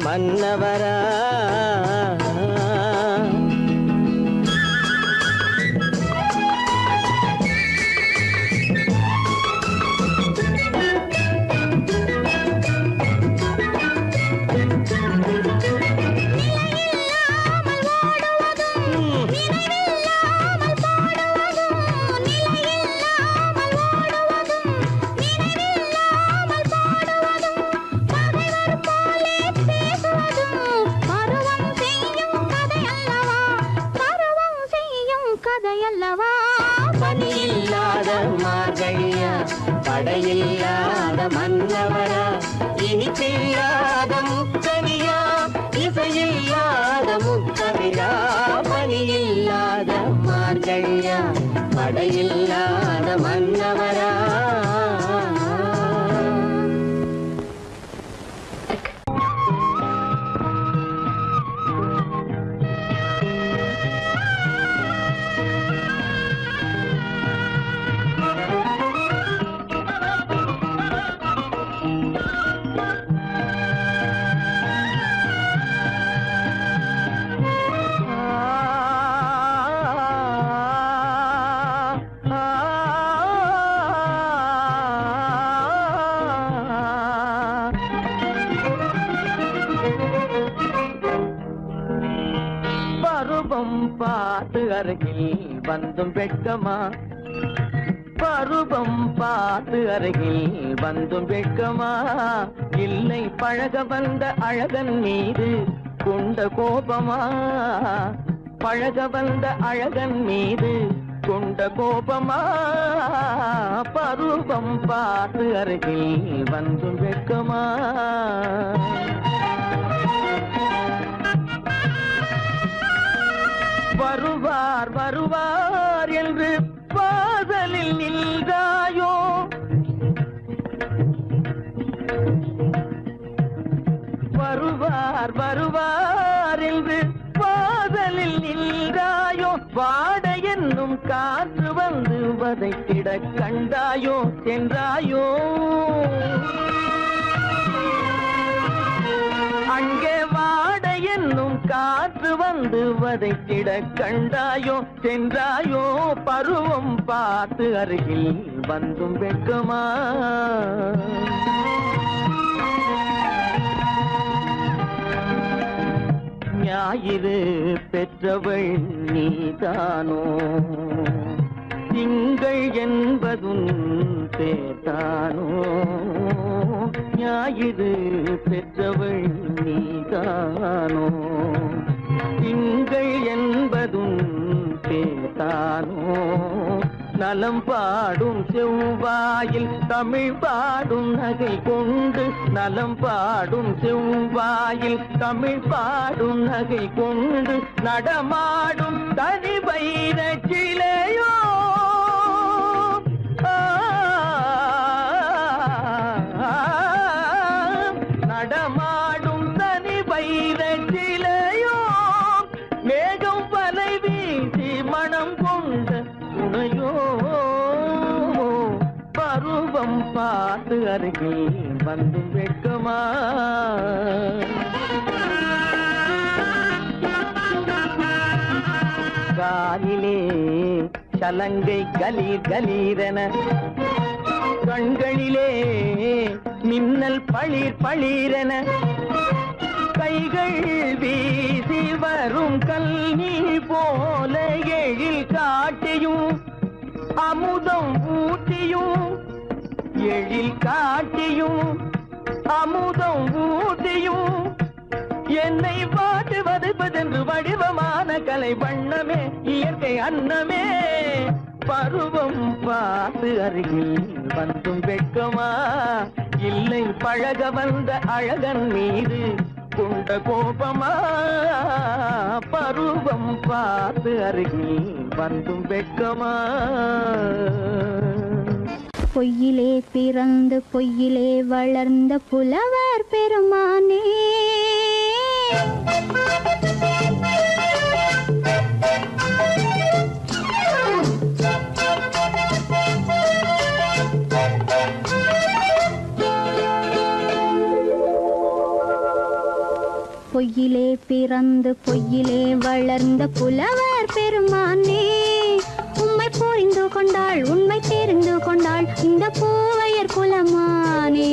மன்னவரா பனியில்லாத மார்கழியா படையில்லாத மன்னவரா இனிப்பில்லாத முக்கனியா இசையில்லாத முக்கவிழா பனியில்லாத மார்கழியா படையில்லாத மன்னவரா பருவம் பார்த்து அருகில் வந்தும் வெட்கமா பருவம் பார்த்து அருகில் வந்தும் வெட்கமா இல்லை பழக வந்த அழகன் மீது கொண்ட கோபமா பழக வந்த அழகன் மீது கொண்ட கோபமா பருவம் பார்த்து அருகில் வந்தும் வெட்கமா வருவார் வருவார் என்று வாசலில் நின்றாயோ வருவார் வருவார் என்று வாசலில் நின்றாயோ வாட என்னும் காற்று வந்து வதைத்திட கண்டாயோ சென்றாயோ அங்கே வாட என்னும் காற்று வந்து வதைத்திட கண்டாயோ சென்றாயோ பருவம் பார்த்து அருகில் வந்தும் வெட்கமா ஞாயிறு பெற்றவள் நீதானோ திங்கள் என்பதும் பேத்தானோ ஞாயிறு பெற்றவள் நீதானோ திங்கள் என்பதும் பேத்தானோ நலம் பாடும் செவ்வாயில் தமிழ் பாடும் நகை கொண்டு நலம் பாடும் செவ்வாயில் தமிழ் பாடும் நகை கொண்டு நடமாடும் தனி வைர சிலையோ நடமாடும் தனி வைர சிலையோ மேகம் வலை வீசி மனம் கொண்ட துணையோ பருவம் பார்த்து அருகில் வந்து வெட்கமா காலிலே சலங்கை கலீர் கலீரென கண்களிலே மின்னல் பளிர் பளிரென கைகள் வீசி வரும் கல்வி போல எழில் காட்டியும் அமுதம் ஊட்டியும் எழில் காட்டியும் அமுதம் ஊட்டியும் என்னை பாட்டு வதைப்பதென்று வடிவமான கலை வண்ணமே இயற்கை அன்னமே பருவம் பார்த்து அருகில் வந்தும் வெட்கமா இல்லை பழக வந்த அழகன் மீது கொண்ட கோபமா பருவம் பார்த்து அருகில் வந்தும் வெட்கமா பொய்யிலே பிறந்து பொய்யிலே வளர்ந்த புலவர் பெருமானே பொய்யிலே பிறந்து பொய்யிலே வளர்ந்த புலவர் பெருமானே, உம்மை புரிந்து கொண்டாள் உண்மை தெரிந்து கொண்டாள் இந்த பூவையர் குலமானே.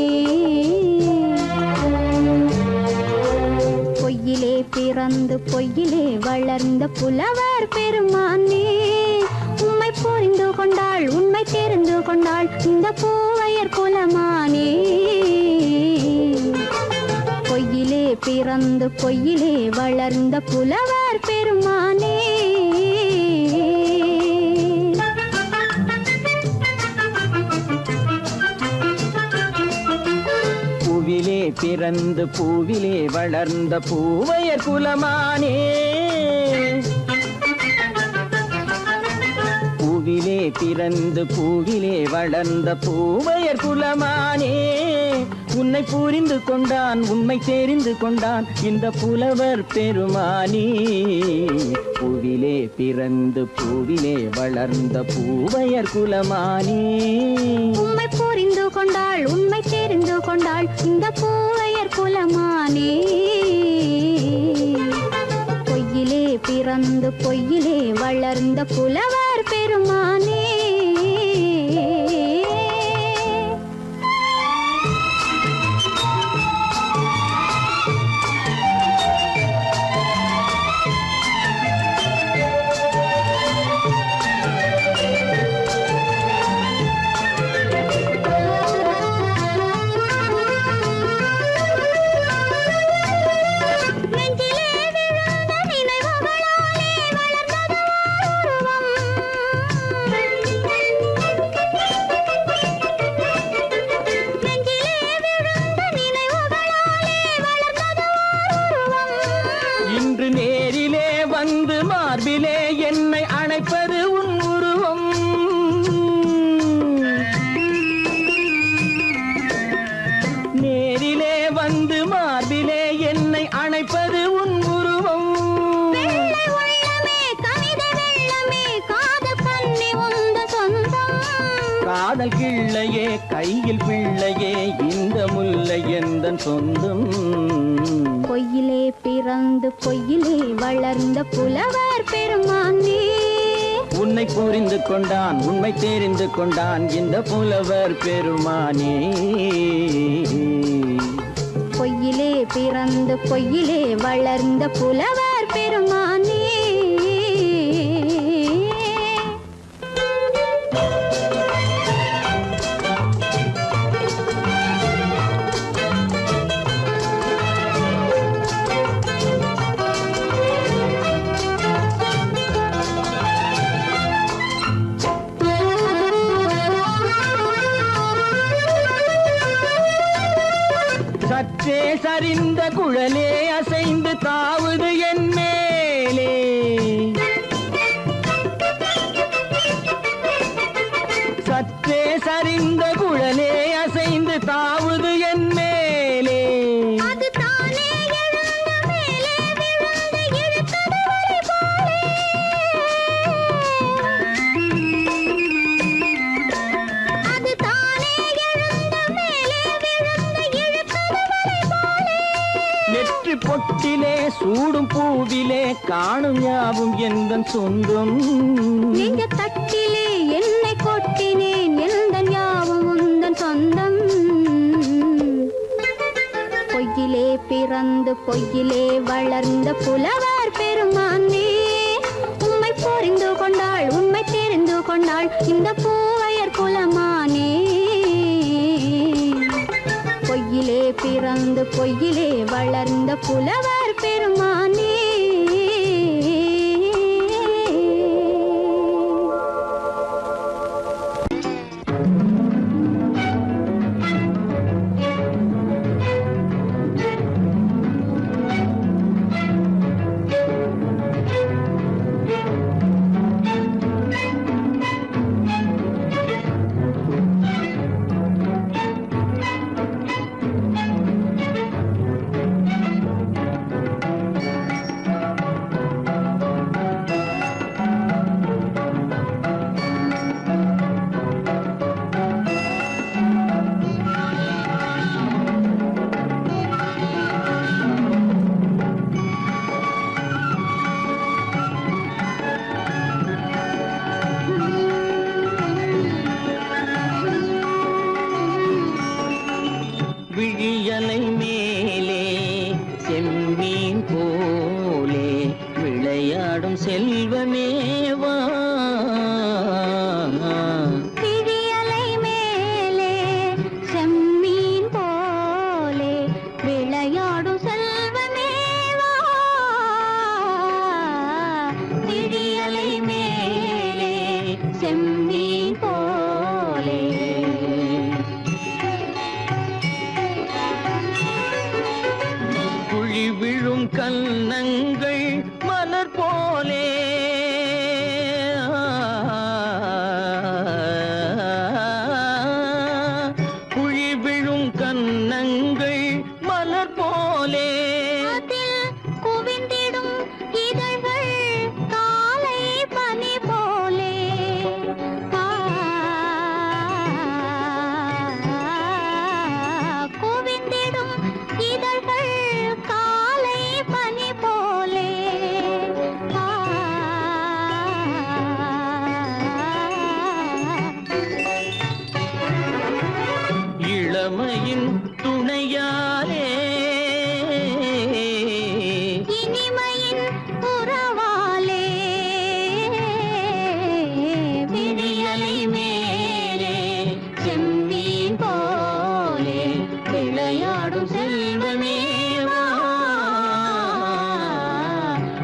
பொய்யிலே பிறந்து பொய்யிலே வளர்ந்த புலவர் பெருமானே, உம்மை புரிந்து கொண்டாள் உண்மை தெரிந்து கொண்டாள் இந்த பூவையர் குலமானே. பொய்யிலே பிறந்து பொய்யிலே வளர்ந்த புலவர் பெருமானே. பூவிலே பிறந்து பூவிலே வளர்ந்த பூவையர் குலமானே. பூவிலே பிறந்து பூவிலே வளர்ந்த பூவையர் குலமானே, உன்னை புரிந்து கொண்டான் உண்மை தெரிந்து கொண்டான் இந்த புலவர் பெருமானே. பூவிலே பிறந்து பூவிலே வளர்ந்த பூவையர் குலமானே, உம்மை புரிந்து கொண்டாள் உண்மை தெரிந்து கொண்டாள் இந்த பூவையர் குலமானே. பொய்யிலே பிறந்து பொய்யிலே வளர்ந்த புலவர் பெருமானே. மார்பிலே என்னை அணைப்பது உன் உருவம். நேரிலே வந்து மார்பிலே என்னை அணைப்பது உன் உருவம். காதல் கிள்ளையே கையில் பிள்ளையே இந்த முல்லை எந்தன் சொந்தம். பொய்யிலே பிறந்து பொய்யிலே வளர்ந்த புலவர் பெருமானே, உன்னை புரிந்து கொண்டான் உண்மை தெரிந்து கொண்டான் இந்த புலவர் பெருமானே. பொய்யிலே பிறந்து பொய்யிலே வளர்ந்த புலவர் பெருமானே. சற்றே சரிந்த குழலே அசைந்து தாவுது என் மேலே. சற்றே சரிந்த குழலே அசைந்து தாவுது என் மேலே. நெற்றி பொட்டிலே சூடும் பூவிலே காணும் யாவும் எந்தன் சொந்தம். நீங்க தட்டிலே என்னை கொட்டினேன் எந்தன் யாவும் உந்தன் சொந்தம். பொய்யிலே பிறந்து பொய்யிலே வளர்ந்த புலவர் பெருமானே, உம்மை புரிந்து கொண்டாள் உண்மை தெரிந்து கொண்டாள் இந்த பூவையர் குலமானே. பொய்யிலே பிறந்து பொய்யிலே வளர்ந்த புலவர் பெருமானே. செல்வமேவா விழியலை மேலே செம்மீன் போலே விளையாடும் செல்வமேவா விழியலை மேலே செம்மீன் போலே குழி விழும் கன்னங்கள் மலர் போலே குழி விழும் கன்னங்கள் மலர் போலே அதில் குவிந்திடும் இதழ்கள் காலை பனி போலே குவிந்திடும் இதழ்கள் காலை பனி போலே இளமையின் துணையாலே இனிமையின் உறவாலே விழியலை மேலே செம்மீன் போலே விளையாடும் செல்வமேவா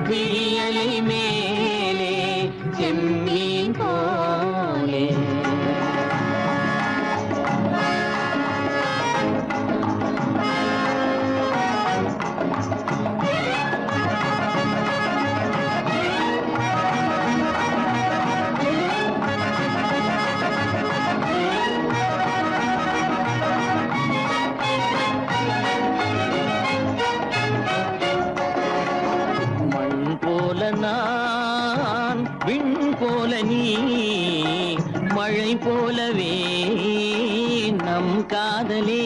விழியலை மேலே செம்மீன் போலே மண் போல நான் விண் போல நீ மழை போலவே நம் காதலே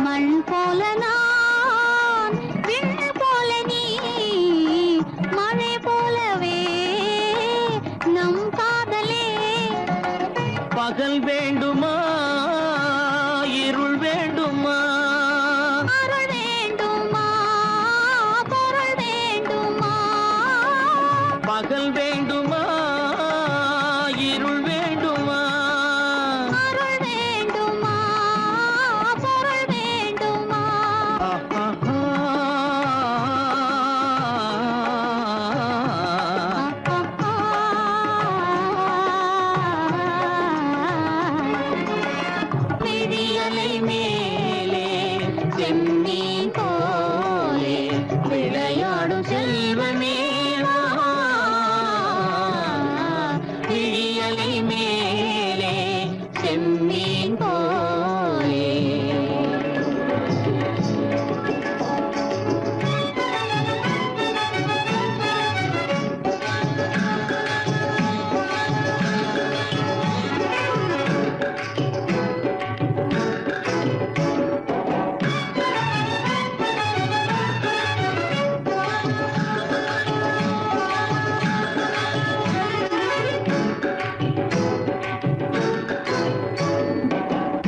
மண் போல நான் விண் போல நீ மழை போலவே நம் காதலே பகல் வேண்டுமா இருள் வேண்டுமா அருள் வேண்டுமா பொருள் வேண்டுமா பகல் வேண்டுமா இருள் வேண்டுமா அருள் வேண்டுமா பொருள் வேண்டுமா விழியலை மேலே செம்மீன் போலே விளையாடும் செல்வமேவா விழியலை மேலே செம்மீன் போலே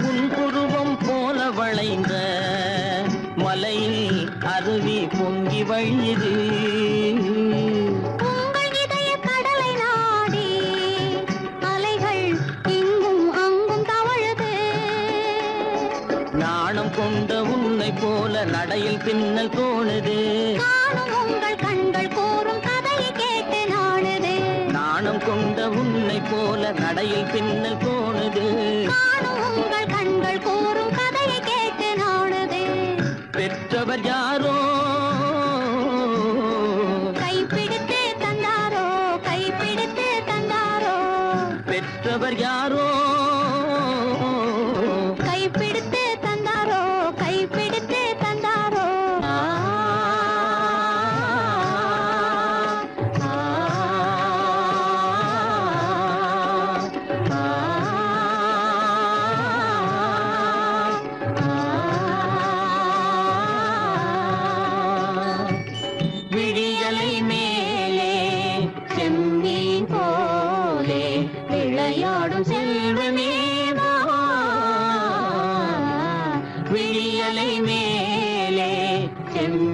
உன் புருவம் போல வளைந்த மலையில் அருவி பொங்கி வழியுது உங்கள் இதய கடலை நாடி அலைகள் இங்கும் அங்கும் தவழுது நாணம் கொண்ட உன்னை போல நடையில் பின்னல் தோணுது காணும் உங்கள் கண்கள் கூறும் கதையை கேட்டு நாடுது நாணம் கொண்ட உன்னை போல நடையில் பின்னல் தோணுது காணும் உங்கள் கண்கள் கூறும் கதையை கேட்டு நாடுது பெற்றவர் யாரோ கைப்பிடித்து தந்தாரோ கைப்பிடித்து தந்தாரோ பெற்றவர் யாரோ கைப்பிடித்து தந்தாரோ கைப்பிடித்து தந்தாரோ விழியலை மேலே செம்மீன் போலே விளையாடும் செல்வமேவா விழியலை மேலே செம்மீன்